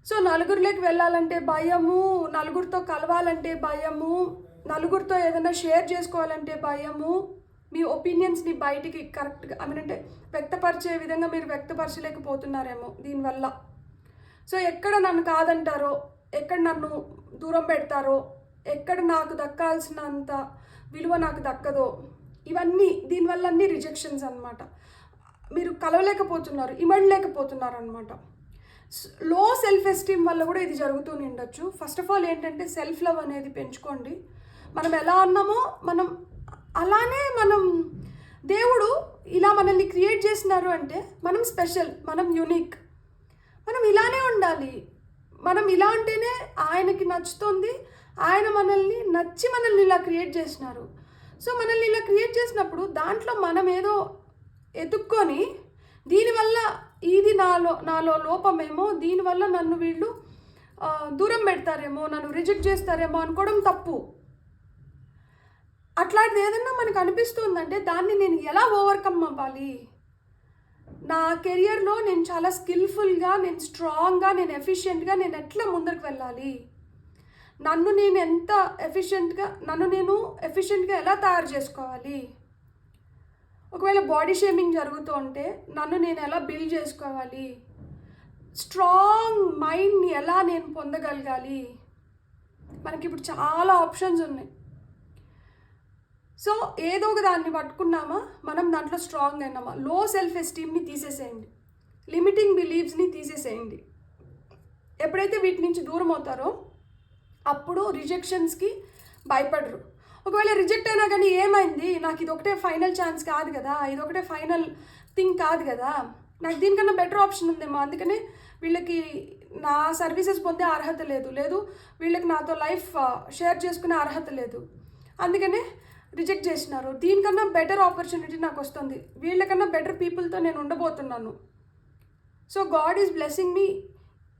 సో నలుగురిలోకి వెళ్ళాలంటే భయము, నలుగురితో కలవాలంటే భయము, నలుగురితో ఏదైనా షేర్ చేసుకోవాలంటే భయము, మీ ఒపీనియన్స్ని బయటికి కరెక్ట్గా అంటే వ్యక్తపరిచే విధంగా మీరు వ్యక్తపరచలేకపోతున్నారేమో దీనివల్ల. సో ఎక్కడ నన్ను కాదంటారో, ఎక్కడ నన్ను దూరం పెడతారో, ఎక్కడ నాకు దక్కాల్సినంత విలువ నాకు దక్కదో, ఇవన్నీ దీనివల్ల అన్నీ రిజెక్షన్స్ అనమాట. మీరు కలవలేకపోతున్నారు, ఇమడలేకపోతున్నారు అనమాట. లో సెల్ఫ్ ఎస్టీమ్ వల్ల కూడా ఇది జరుగుతూ ఉండొచ్చు. ఫస్ట్ ఆఫ్ ఆల్ ఏంటంటే సెల్ఫ్ లవ్ అనేది పెంచుకోండి. మనం ఎలా ఉన్నామో మనం అలానే, మనం దేవుడు ఇలా మనల్ని క్రియేట్ చేసినారు అంటే మనం స్పెషల్, మనం యూనిక్, మనం ఇలానే ఉండాలి. మనం ఇలా ఉంటేనే ఆయనకి నచ్చుతుంది, ఆయన మనల్ని నచ్చి మనల్ని ఇలా క్రియేట్ చేసినారు. సో మనల్ని ఇలా క్రియేట్ చేసినప్పుడు దాంట్లో మనం ఏదో ఎతుక్కొని దీనివల్ల ఇది నాలో లోపమేమో, దీనివల్ల నన్ను వీళ్ళు దూరం పెడతారేమో, నన్ను రిజెక్ట్ చేస్తారేమో అనుకోవడం తప్పు. అట్లాంటిది ఏదన్నా మనకు అనిపిస్తుందంటే దాన్ని నేను ఎలా ఓవర్కమ్ అవ్వాలి, నా కెరియర్లో నేను చాలా స్కిల్ఫుల్గా, నేను స్ట్రాంగ్గా, నేను ఎఫిషియెంట్గా నేను ఎట్లా ముందరికి వెళ్ళాలి, నన్ను నేను ఎఫిషియెంట్గా ఎలా తయారు చేసుకోవాలి, ఒకవేళ బాడీ షేమింగ్ జరుగుతూ ఉంటే నన్ను నేను ఎలా బిల్డ్ చేసుకోవాలి, స్ట్రాంగ్ మైండ్ని ఎలా నేను పొందగలగాలి. మనకి ఇప్పుడు చాలా ఆప్షన్స్ ఉన్నాయి. సో ఏదో ఒక దాన్ని పట్టుకున్నామా, మనం దాంట్లో స్ట్రాంగ్ అయినామా. లో సెల్ఫ్ ఎస్టీమ్ని తీసేసేయండి, లిమిటింగ్ బిలీవ్స్ని తీసేసేయండి. ఎప్పుడైతే వీటి నుంచి దూరం అవుతారో అప్పుడు రిజెక్షన్స్కి భయపడరు. ఒకవేళ రిజెక్ట్ అయినా కానీ ఏమైంది, నాకు ఇది ఒకటే ఫైనల్ ఛాన్స్ కాదు కదా, ఇది ఒకటే ఫైనల్ థింగ్ కాదు కదా, నాకు దీనికన్నా బెటర్ ఆప్షన్ ఉందేమో, అందుకనే వీళ్ళకి నా సర్వీసెస్ పొందే అర్హత లేదు, వీళ్ళకి నాతో లైఫ్ షేర్ చేసుకునే అర్హత లేదు, అందుకనే రిజెక్ట్ చేసినారు. దీనికన్నా బెటర్ ఆపర్చునిటీ నాకు వస్తుంది, వీళ్ళకన్నా బెటర్ పీపుల్తో నేను ఉండబోతున్నాను. So God is blessing me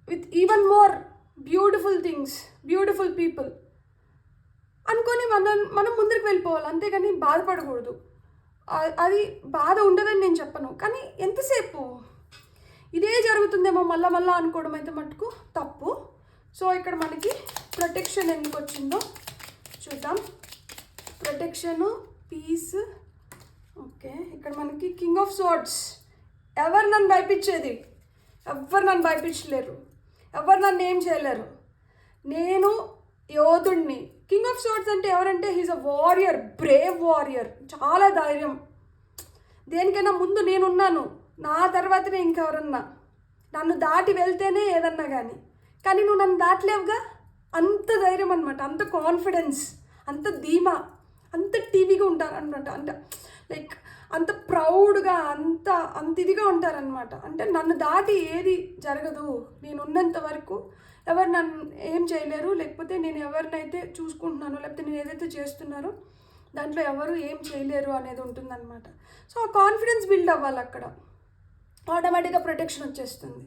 with even more beautiful things, beautiful people అనుకొని మనం ముందరికి వెళ్ళిపోవాలి, అంతేగాని బాధపడకూడదు. అది బాధ ఉండదని నేను చెప్పను, కానీ ఎంతసేపు ఇదే జరుగుతుందేమో మళ్ళా అనుకోవడం అయితే మటుకు తప్పు. సో ఇక్కడ మనకి ప్రొటెక్షన్ ఎందుకు వచ్చిందో చూద్దాం. Protection, piece. ఓకే, ఇక్కడ మనకి కింగ్ ఆఫ్ సోర్డ్స్. ఎవరు నన్ను భయపించేది? ఎవ్వరు నన్ను భయపించలేరు, ఎవరు నన్ను ఏం చేయలేరు, నేను యోధుడిని. కింగ్ ఆఫ్ సోర్డ్స్ అంటే ఎవరంటే he's a warrior, brave warrior, చాలా ధైర్యం. దేనికైనా ముందు నేనున్నాను, నా తర్వాతనే ఇంకెవరన్నా, నన్ను దాటి వెళ్తేనే ఏదన్నా కానీ నువ్వు నన్ను దాటలేవుగా, అంత ధైర్యం అనమాట, అంత కాన్ఫిడెన్స్, అంత ధీమా, అంత టీవీగా ఉంటారనమాట. అంటే లైక్ అంత ప్రౌడ్గా, అంత ఇదిగా ఉంటారనమాట. అంటే నన్ను దాటి ఏది జరగదు, నేను ఉన్నంత వరకు ఎవరు నన్ను ఏం చేయలేరు, లేకపోతే నేను ఎవరినైతే చూసుకుంటున్నానో, లేకపోతే నేను ఏదైతే చేస్తున్నారో దాంట్లో ఎవరు ఏం చేయలేరు అనేది ఉంటుందన్నమాట. సో ఆ కాన్ఫిడెన్స్ బిల్డ్ అవ్వాలి, అక్కడ ఆటోమేటిక్గా ప్రొటెక్షన్ వచ్చేస్తుంది.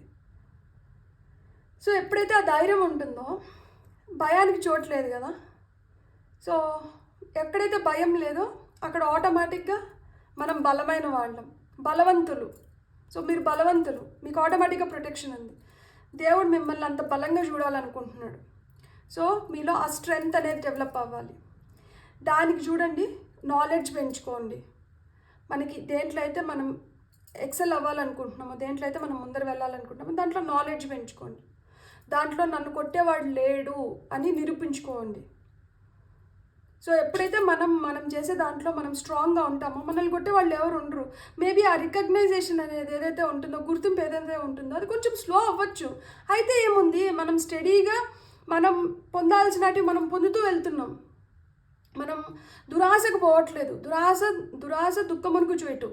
సో ఎప్పుడైతే ఆ ధైర్యం ఉంటుందో భయానికి చోటు లేదు కదా. సో ఎక్కడైతే భయం లేదో అక్కడ ఆటోమేటిక్గా మనం బలమైన వాళ్ళం, బలవంతులు. సో మీరు బలవంతులు, మీకు ఆటోమేటిక్గా ప్రొటెక్షన్ ఉంది. దేవుడు మిమ్మల్ని అంత బలంగా చూడాలనుకుంటున్నాడు. సో మీలో ఆ స్ట్రెంగ్త్ అనేది డెవలప్ అవ్వాలి. దానికి చూడండి, నాలెడ్జ్ పెంచుకోండి. మనకి దేంట్లో అయితే మనం ఎక్సెల్ అవ్వాలనుకుంటున్నామో, దేంట్లో అయితే మనం ముందర వెళ్ళాలనుకుంటున్నామో దాంట్లో నాలెడ్జ్ పెంచుకోండి. దాంట్లో నన్ను కొట్టేవాడు లేడు అని నిరూపించుకోండి. సో ఎప్పుడైతే మనం చేసే దాంట్లో మనం స్ట్రాంగ్గా ఉంటామో మనల్ని కొట్టే వాళ్ళు ఎవరు ఉండరు. మేబీ ఆ రికగ్నైజేషన్ అనేది ఏదైతే ఉంటుందో, గుర్తింపు ఏదైతే ఉంటుందో అది కొంచెం స్లో అవ్వచ్చు. అయితే ఏముంది, మనం స్టడీగా మనం పొందాల్సినవి మనం పొందుతూ వెళ్తున్నాం. మనం దురాశకు పోవట్లేదు. దురాశ దుఃఖమునకు చూయటు.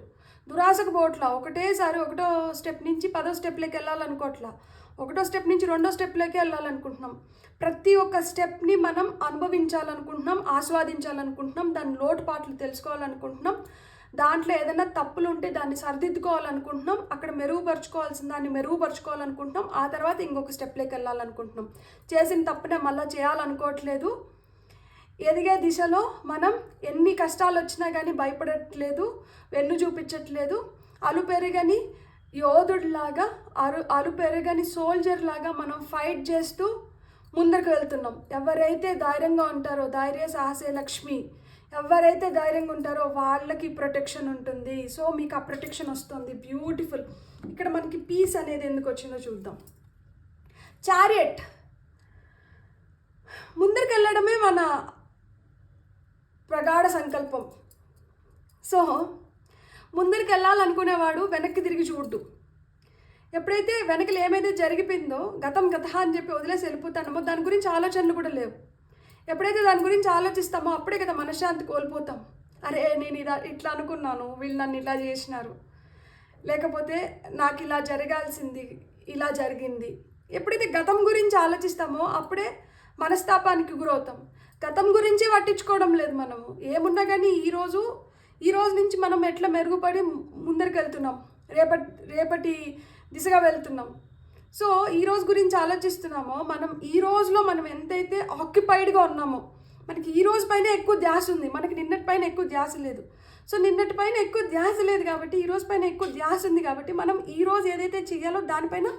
దురాశకు పోవట్లా. ఒకటేసారి 1వ స్టెప్ నుంచి 10వ స్టెప్లోకి వెళ్ళాలనుకోవట్లా. 1వ స్టెప్ నుంచి 2వ స్టెప్లోకి వెళ్ళాలనుకుంటున్నాం. ప్రతి ఒక్క స్టెప్ని మనం అనుభవించాలనుకుంటున్నాం, ఆస్వాదించాలనుకుంటున్నాం, దాని లోటుపాట్లు తెలుసుకోవాలనుకుంటున్నాం. దాంట్లో ఏదైనా తప్పులు ఉంటే దాన్ని సరిదిద్దుకోవాలనుకుంటున్నాం. అక్కడ మెరుగుపరుచుకోవాల్సిన దాన్ని మెరుగుపరుచుకోవాలనుకుంటున్నాం. ఆ తర్వాత ఇంకొక స్టెప్లోకి వెళ్ళాలనుకుంటున్నాం. చేసిన తప్పునే మళ్ళీ చేయాలనుకోవట్లేదు. ఎదిగే దిశలో మనం ఎన్ని కష్టాలు వచ్చినా కానీ భయపడట్లేదు, వెన్ను చూపించట్లేదు. అలుపెరగని యోధుడిలాగా, అలుపెరగని సోల్జర్ లాగా మనం ఫైట్ చేస్తూ ముందరికి వెళ్తున్నాం. ఎవరైతే ధైర్యంగా ఉంటారో, ధైర్య సాహసే లక్ష్మి, ఎవరైతే ధైర్యంగా ఉంటారో వాళ్ళకి ప్రొటెక్షన్ ఉంటుంది. సో మీకు ఆ ప్రొటెక్షన్ వస్తుంది. బ్యూటిఫుల్. ఇక్కడ మనకి పీస్ అనేది ఎందుకు వచ్చిందో చూద్దాం. చారియట్, ముందరికి వెళ్ళడమే మన ప్రగాఢ సంకల్పం. సో ముందరికి వెళ్ళాలనుకునేవాడు వెనక్కి తిరిగి చూడ్డు. ఎప్పుడైతే వెనకలు ఏమైతే జరిగిపోయిందో గతం గత అని చెప్పి వదిలేసి వెళ్ళిపోతామో దాని గురించి ఆలోచనలు కూడా లేవు. ఎప్పుడైతే దాని గురించి ఆలోచిస్తామో అప్పుడే కదా మనశ్శాంతి కోల్పోతాం. అరే నేను ఇట్లా అనుకున్నాను, వీళ్ళు నన్ను ఇలా చేసినారు, లేకపోతే నాకు ఇలా జరగాల్సింది ఇలా జరిగింది. ఎప్పుడైతే గతం గురించి ఆలోచిస్తామో అప్పుడే మనస్తాపానికి గురవుతాం. గతం గురించి పట్టించుకోవడం లేదు మనము. ఏమున్నా కానీ ఈరోజు నుంచి మనం ఎట్లా మెరుగుపడి ముందరికి వెళ్తున్నాం, రేపటి దిశగా వెళ్తున్నాం. సో ఈరోజు గురించి ఆలోచిస్తున్నామో మనం ఈ రోజులో మనం ఎంతైతే ఆక్యుపైడ్గా ఉన్నామో, మనకి ఈ రోజు పైన ఎక్కువ ధ్యాస ఉంది, మనకి నిన్నటి పైన ఎక్కువ ధ్యాస లేదు. సో నిన్నటి పైన ఎక్కువ ధ్యాస లేదు కాబట్టి ఈ రోజు పైన ఎక్కువ ధ్యాస ఉంది కాబట్టి మనం ఈరోజు ఏదైతే చేయాలో దానిపైన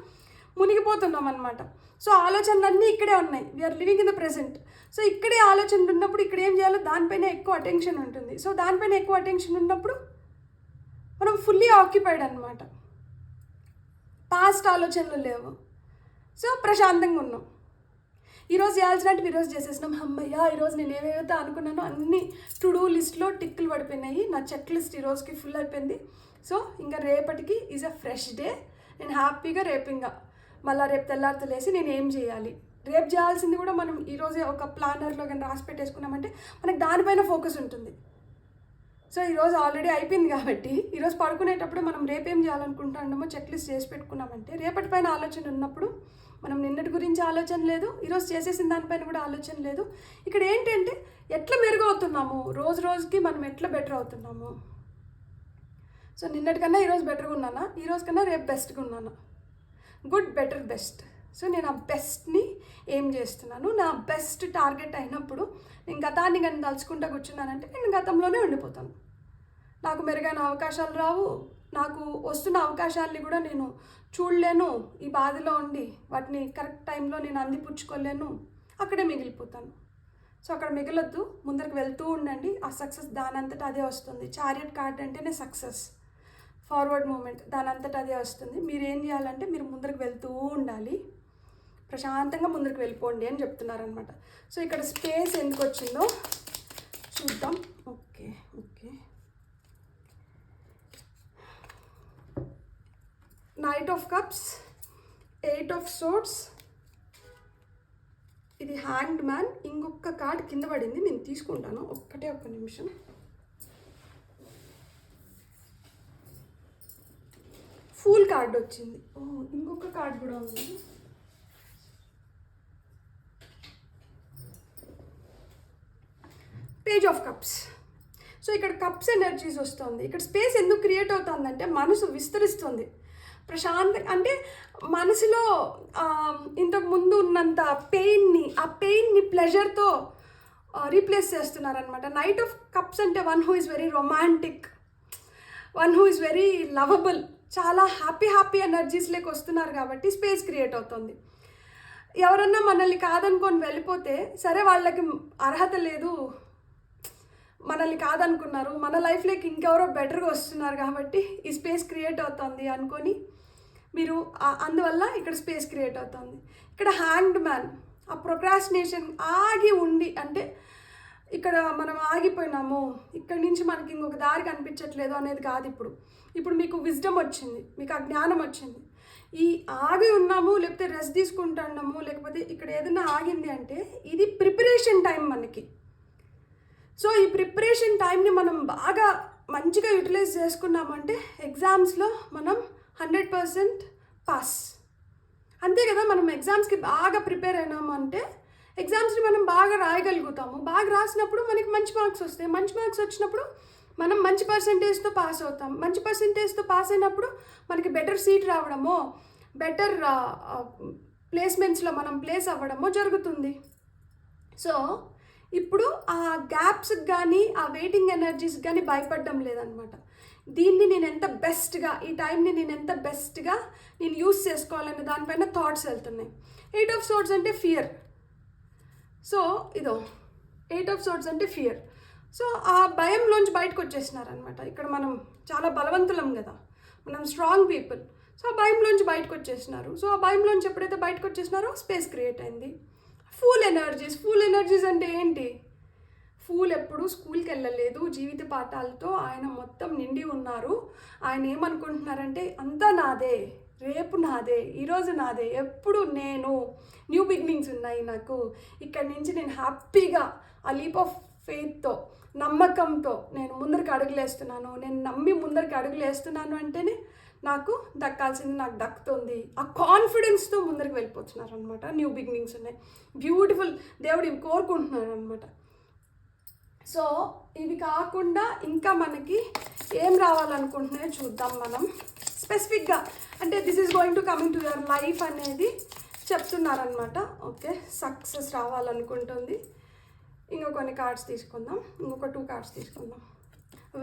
మునిగిపోతున్నాం అనమాట. సో ఆలోచనలన్నీ ఇక్కడే ఉన్నాయి. We're living in the present. So ఇక్కడే ఆలోచనలు ఉన్నప్పుడు ఇక్కడ ఏం చేయాలో దానిపైన ఎక్కువ అటెన్షన్ ఉంటుంది. సో దానిపైన ఎక్కువ అటెన్షన్ ఉన్నప్పుడు మనం ఫుల్లీ ఆక్యుపైడ్ అనమాట. పాస్ట్ ఆలోచనలు లేవు. సో ప్రశాంతంగా ఉన్నాం. ఈరోజు చేయాల్సినట్టు ఈరోజు చేసేసినాం. అమ్మయ్య, ఈరోజు నేను ఏవేవైతే అనుకున్నానో అన్ని టు డూ లిస్ట్లో టిక్కులు పడిపోయినాయి. నా చెక్ లిస్ట్ ఈరోజుకి ఫుల్ అయిపోయింది. సో ఇంకా రేపటికి ఈజ్ అ ఫ్రెష్ డే. నేను హ్యాపీగా మళ్ళీ రేపు తెల్లారితో లేసి నేను ఏం చేయాలి, రేపు చేయాల్సింది కూడా మనం ఈరోజే ఒక ప్లానర్లో కానీ రాసి పెట్టేసుకున్నామంటే మనకి దానిపైన ఫోకస్ ఉంటుంది. సో ఈరోజు ఆల్రెడీ అయిపోయింది కాబట్టి ఈరోజు పడుకునేటప్పుడు మనం రేపేం చేయాలనుకుంటున్నామో చెక్ లిస్ట్ చేసి పెట్టుకున్నామంటే రేపటి పైన ఆలోచన ఉన్నప్పుడు మనం నిన్నటి గురించి ఆలోచన లేదు, ఈరోజు చేసేసిన దానిపైన కూడా ఆలోచన లేదు. ఇక్కడ ఏంటంటే ఎట్లా మెరుగవుతున్నాము, రోజు రోజుకి మనం ఎట్లా బెటర్ అవుతున్నాము. సో నిన్నటికన్నా ఈరోజు బెటర్గా ఉన్నానా, ఈరోజు కన్నా రేపు బెస్ట్గా ఉన్నానా, గుడ్ బెటర్ బెస్ట్. సో నేను ఆ బెస్ట్ని ఏం చేస్తున్నాను, నా బెస్ట్ టార్గెట్ అయినప్పుడు నేను గతాన్ని కానీ తలుచుకుంటూ కూర్చున్నానంటే నేను గతంలోనే ఉండిపోతాను. నాకు మెరుగైన అవకాశాలు రావు, నాకు వస్తున్న అవకాశాలని కూడా నేను చూడలేను, ఈ బాధలో ఉండి వాటిని కరెక్ట్ టైంలో నేను అందిపుచ్చుకోలేను, అక్కడే మిగిలిపోతాను. సో అక్కడ మిగలొద్దు, ముందరికి వెళ్తూ ఉండండి. ఆ సక్సెస్ దానంతటా అదే వస్తుంది. చారియట్ కార్డ్ అంటేనే సక్సెస్, ఫార్వర్డ్ మూమెంట్, దానంతటా అదే వస్తుంది. మీరు ఏం చేయాలంటే మీరు ముందరికి వెళ్తూ ఉండాలి, ప్రశాంతంగా ముందరికి వెళ్ళిపోండి అని చెప్తున్నారనమాట. సో ఇక్కడ స్పేస్ ఎందుకు వచ్చిందో చూద్దాం. Okay night of cups, 8 of swords, ఇది హ్యాంగ్డ్ మ్యాన్. ఇంకొక కార్డ్ కింద పడింది, నేను తీసుకుంటాను. ఒక్క నిమిషం. ఫూల్ కార్డ్ వచ్చింది. ఇంకొక కార్డ్ కూడా ఉంది. Page of cups. సో ఇక్కడ కప్స్ ఎనర్జీస్ వస్తుంది. ఇక్కడ స్పేస్ ఎందుకు క్రియేట్ అవుతుందంటే మనసు విస్తరిస్తుంది. అంటే మనసులో ఇంతకు ముందు ఉన్నంత ఆ పెయిన్ని ప్లెజర్తో రీప్లేస్ చేస్తున్నారనమాట. నైట్ ఆఫ్ కప్స్ అంటే one who is very romantic, one who is very lovable, చాలా హ్యాపీ ఎనర్జీస్లోకి వస్తున్నారు కాబట్టి స్పేస్ క్రియేట్ అవుతుంది. ఎవరన్నా మనల్ని కాదనుకొని వెళ్ళిపోతే సరే, వాళ్ళకి అర్హత లేదు, మనల్ని కాదనుకున్నారు, మన లైఫ్లోకి ఇంకెవరో బెటర్గా వస్తున్నారు కాబట్టి ఈ స్పేస్ క్రియేట్ అవుతుంది అనుకొని మీరు అందువల్ల ఇక్కడ స్పేస్ క్రియేట్ అవుతుంది. ఇక్కడ హ్యాంగ్డ్ మ్యాన్, ఆ ప్రొక్రాస్టినేషన్ ఆగి ఉండి, అంటే ఇక్కడ మనం ఆగిపోయినాము, ఇక్కడి నుంచి మనకి ఇంకొక దారి కనిపించట్లేదు అనేది కాదు. ఇప్పుడు మీకు విజ్డమ్ వచ్చింది, మీకు ఆ జ్ఞానం వచ్చింది. ఈ ఆగి ఉన్నాము, లేకపోతే రెస్ట్ తీసుకుంటున్నాము, లేకపోతే ఇక్కడ ఏదైనా ఆగింది అంటే ఇది ప్రిపరేషన్ టైం మనకి. సో ఈ ప్రిపరేషన్ టైంని మనం బాగా మంచిగా యూటిలైజ్ చేసుకున్నామంటే ఎగ్జామ్స్లో మనం 100% పాస్. అంతే కదా, మనం ఎగ్జామ్స్కి బాగా ప్రిపేర్ అయినామంటే ఎగ్జామ్స్ని మనం బాగా రాయగలుగుతాము. బాగా రాసినప్పుడు మనకి మంచి మార్క్స్ వస్తాయి. మంచి మార్క్స్ వచ్చినప్పుడు మనం మంచి పర్సంటేజ్తో పాస్ అవుతాం. మంచి పర్సంటేజ్తో పాస్ అయినప్పుడు మనకి బెటర్ సీట్ రావడమో, బెటర్ ప్లేస్మెంట్స్లో మనం ప్లేస్ అవ్వడమో జరుగుతుంది. సో ఇప్పుడు ఆ గ్యాప్స్కి కానీ ఆ వెయిటింగ్ ఎనర్జీస్కి కానీ భయపడడం లేదనమాట. దీన్ని నేను ఎంత బెస్ట్గా, ఈ టైంని నేను ఎంత బెస్ట్గా నేను యూస్ చేసుకోవాలనే దానిపైన థాట్స్ వెళ్తున్నాయి. 8 of Swords అంటే ఫియర్. సో ఇదో 8 of Swords అంటే ఫియర్. సో ఆ భయంలోంచి బయటకు వచ్చేసినారనమాట. ఇక్కడ మనం చాలా బలవంతులం కదా, మనం స్ట్రాంగ్ పీపుల్. సో ఆ భయంలోంచి బయటకు వచ్చేసినారు. సో ఆ భయంలోంచి ఎప్పుడైతే బయటకు వచ్చేసినారో స్పేస్ క్రియేట్ అయింది. ఫూల్ ఎనర్జీస్ అంటే ఏంటి? ఫూల్ ఎప్పుడు స్కూల్కి వెళ్ళలేదు, జీవిత పాఠాలతో ఆయన మొత్తం నిండి ఉన్నారు. ఆయన ఏమనుకుంటున్నారంటే అంతా నాదే, రేపు నాదే, ఈరోజు నాదే, ఎప్పుడు నేను, న్యూ బిగినింగ్స్ ఉన్నాయి నాకు, ఇక్కడి నుంచి నేను హ్యాపీగా ఆ లీప్ ఆఫ్ ఫెయిత్తో, నమ్మకంతో నేను ముందరికి అడుగులేస్తున్నాను. నేను నమ్మి ముందరికి అడుగులేస్తున్నాను అంటేనే నాకు దక్కాల్సింది నాకు దక్కుతుంది. ఆ కాన్ఫిడెన్స్తో ముందరికి వెళ్ళిపోతున్నారు అనమాట. న్యూ బిగినింగ్స్ ఉన్నాయి, బ్యూటిఫుల్, దేవుడు ఇవి కోరుకుంటున్నారు అనమాట. సో ఇవి కాకుండా ఇంకా మనకి ఏం రావాలనుకుంటున్నాయో చూద్దాం మనం స్పెసిఫిక్గా. అంటే this is going to coming to your life అనేది చెప్తున్నారనమాట. ఓకే, సక్సెస్ రావాలనుకుంటుంది. ఇంకో కొన్ని కార్డ్స్ తీసుకుందాం, ఇంకొక 2 కార్డ్స్ తీసుకుందాం.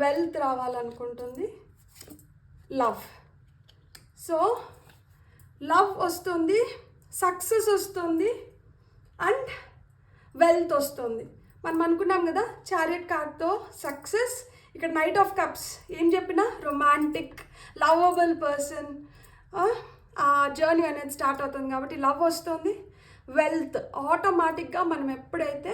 వెల్త్ రావాలనుకుంటుంది, లవ్. సో లవ్ వస్తుంది, సక్సెస్ వస్తుంది అండ్ వెల్త్ వస్తుంది. మనం అనుకున్నాం కదా చారియట్ కార్డ్తో సక్సెస్. ఇక్కడ నైట్ ఆఫ్ కప్స్ ఏం చెప్పినా రొమాంటిక్, లవబుల్ పర్సన్, ఆ జర్నీ అనేది స్టార్ట్ అవుతుంది కాబట్టి లవ్ వస్తుంది. వెల్త్ ఆటోమేటిక్గా మనం ఎప్పుడైతే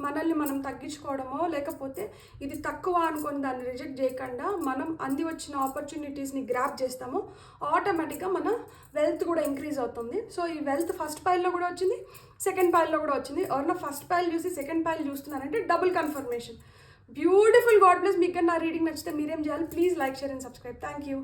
మనల్ని మనం తగ్గించుకోవడమో లేకపోతే ఇది తక్కువ అనుకొని దాన్ని రిజెక్ట్ చేయకుండా మనం అంది వచ్చిన ఆపర్చునిటీస్ని గ్రాప్ చేస్తామో ఆటోమేటిక్గా మన వెల్త్ కూడా ఇంక్రీజ్ అవుతుంది. సో ఈ వెల్త్ ఫస్ట్ పైల్లో కూడా వచ్చింది, సెకండ్ పైల్లో కూడా వచ్చింది. ఎవరన్నా ఫస్ట్ పైల్ చూసి సెకండ్ పైల్ చూస్తున్నారంటే double confirmation. Beautiful. God bless. మీకు నా రీడింగ్ నచ్చితే మీరేం చేయాలి? Please like, share and subscribe. Thank you.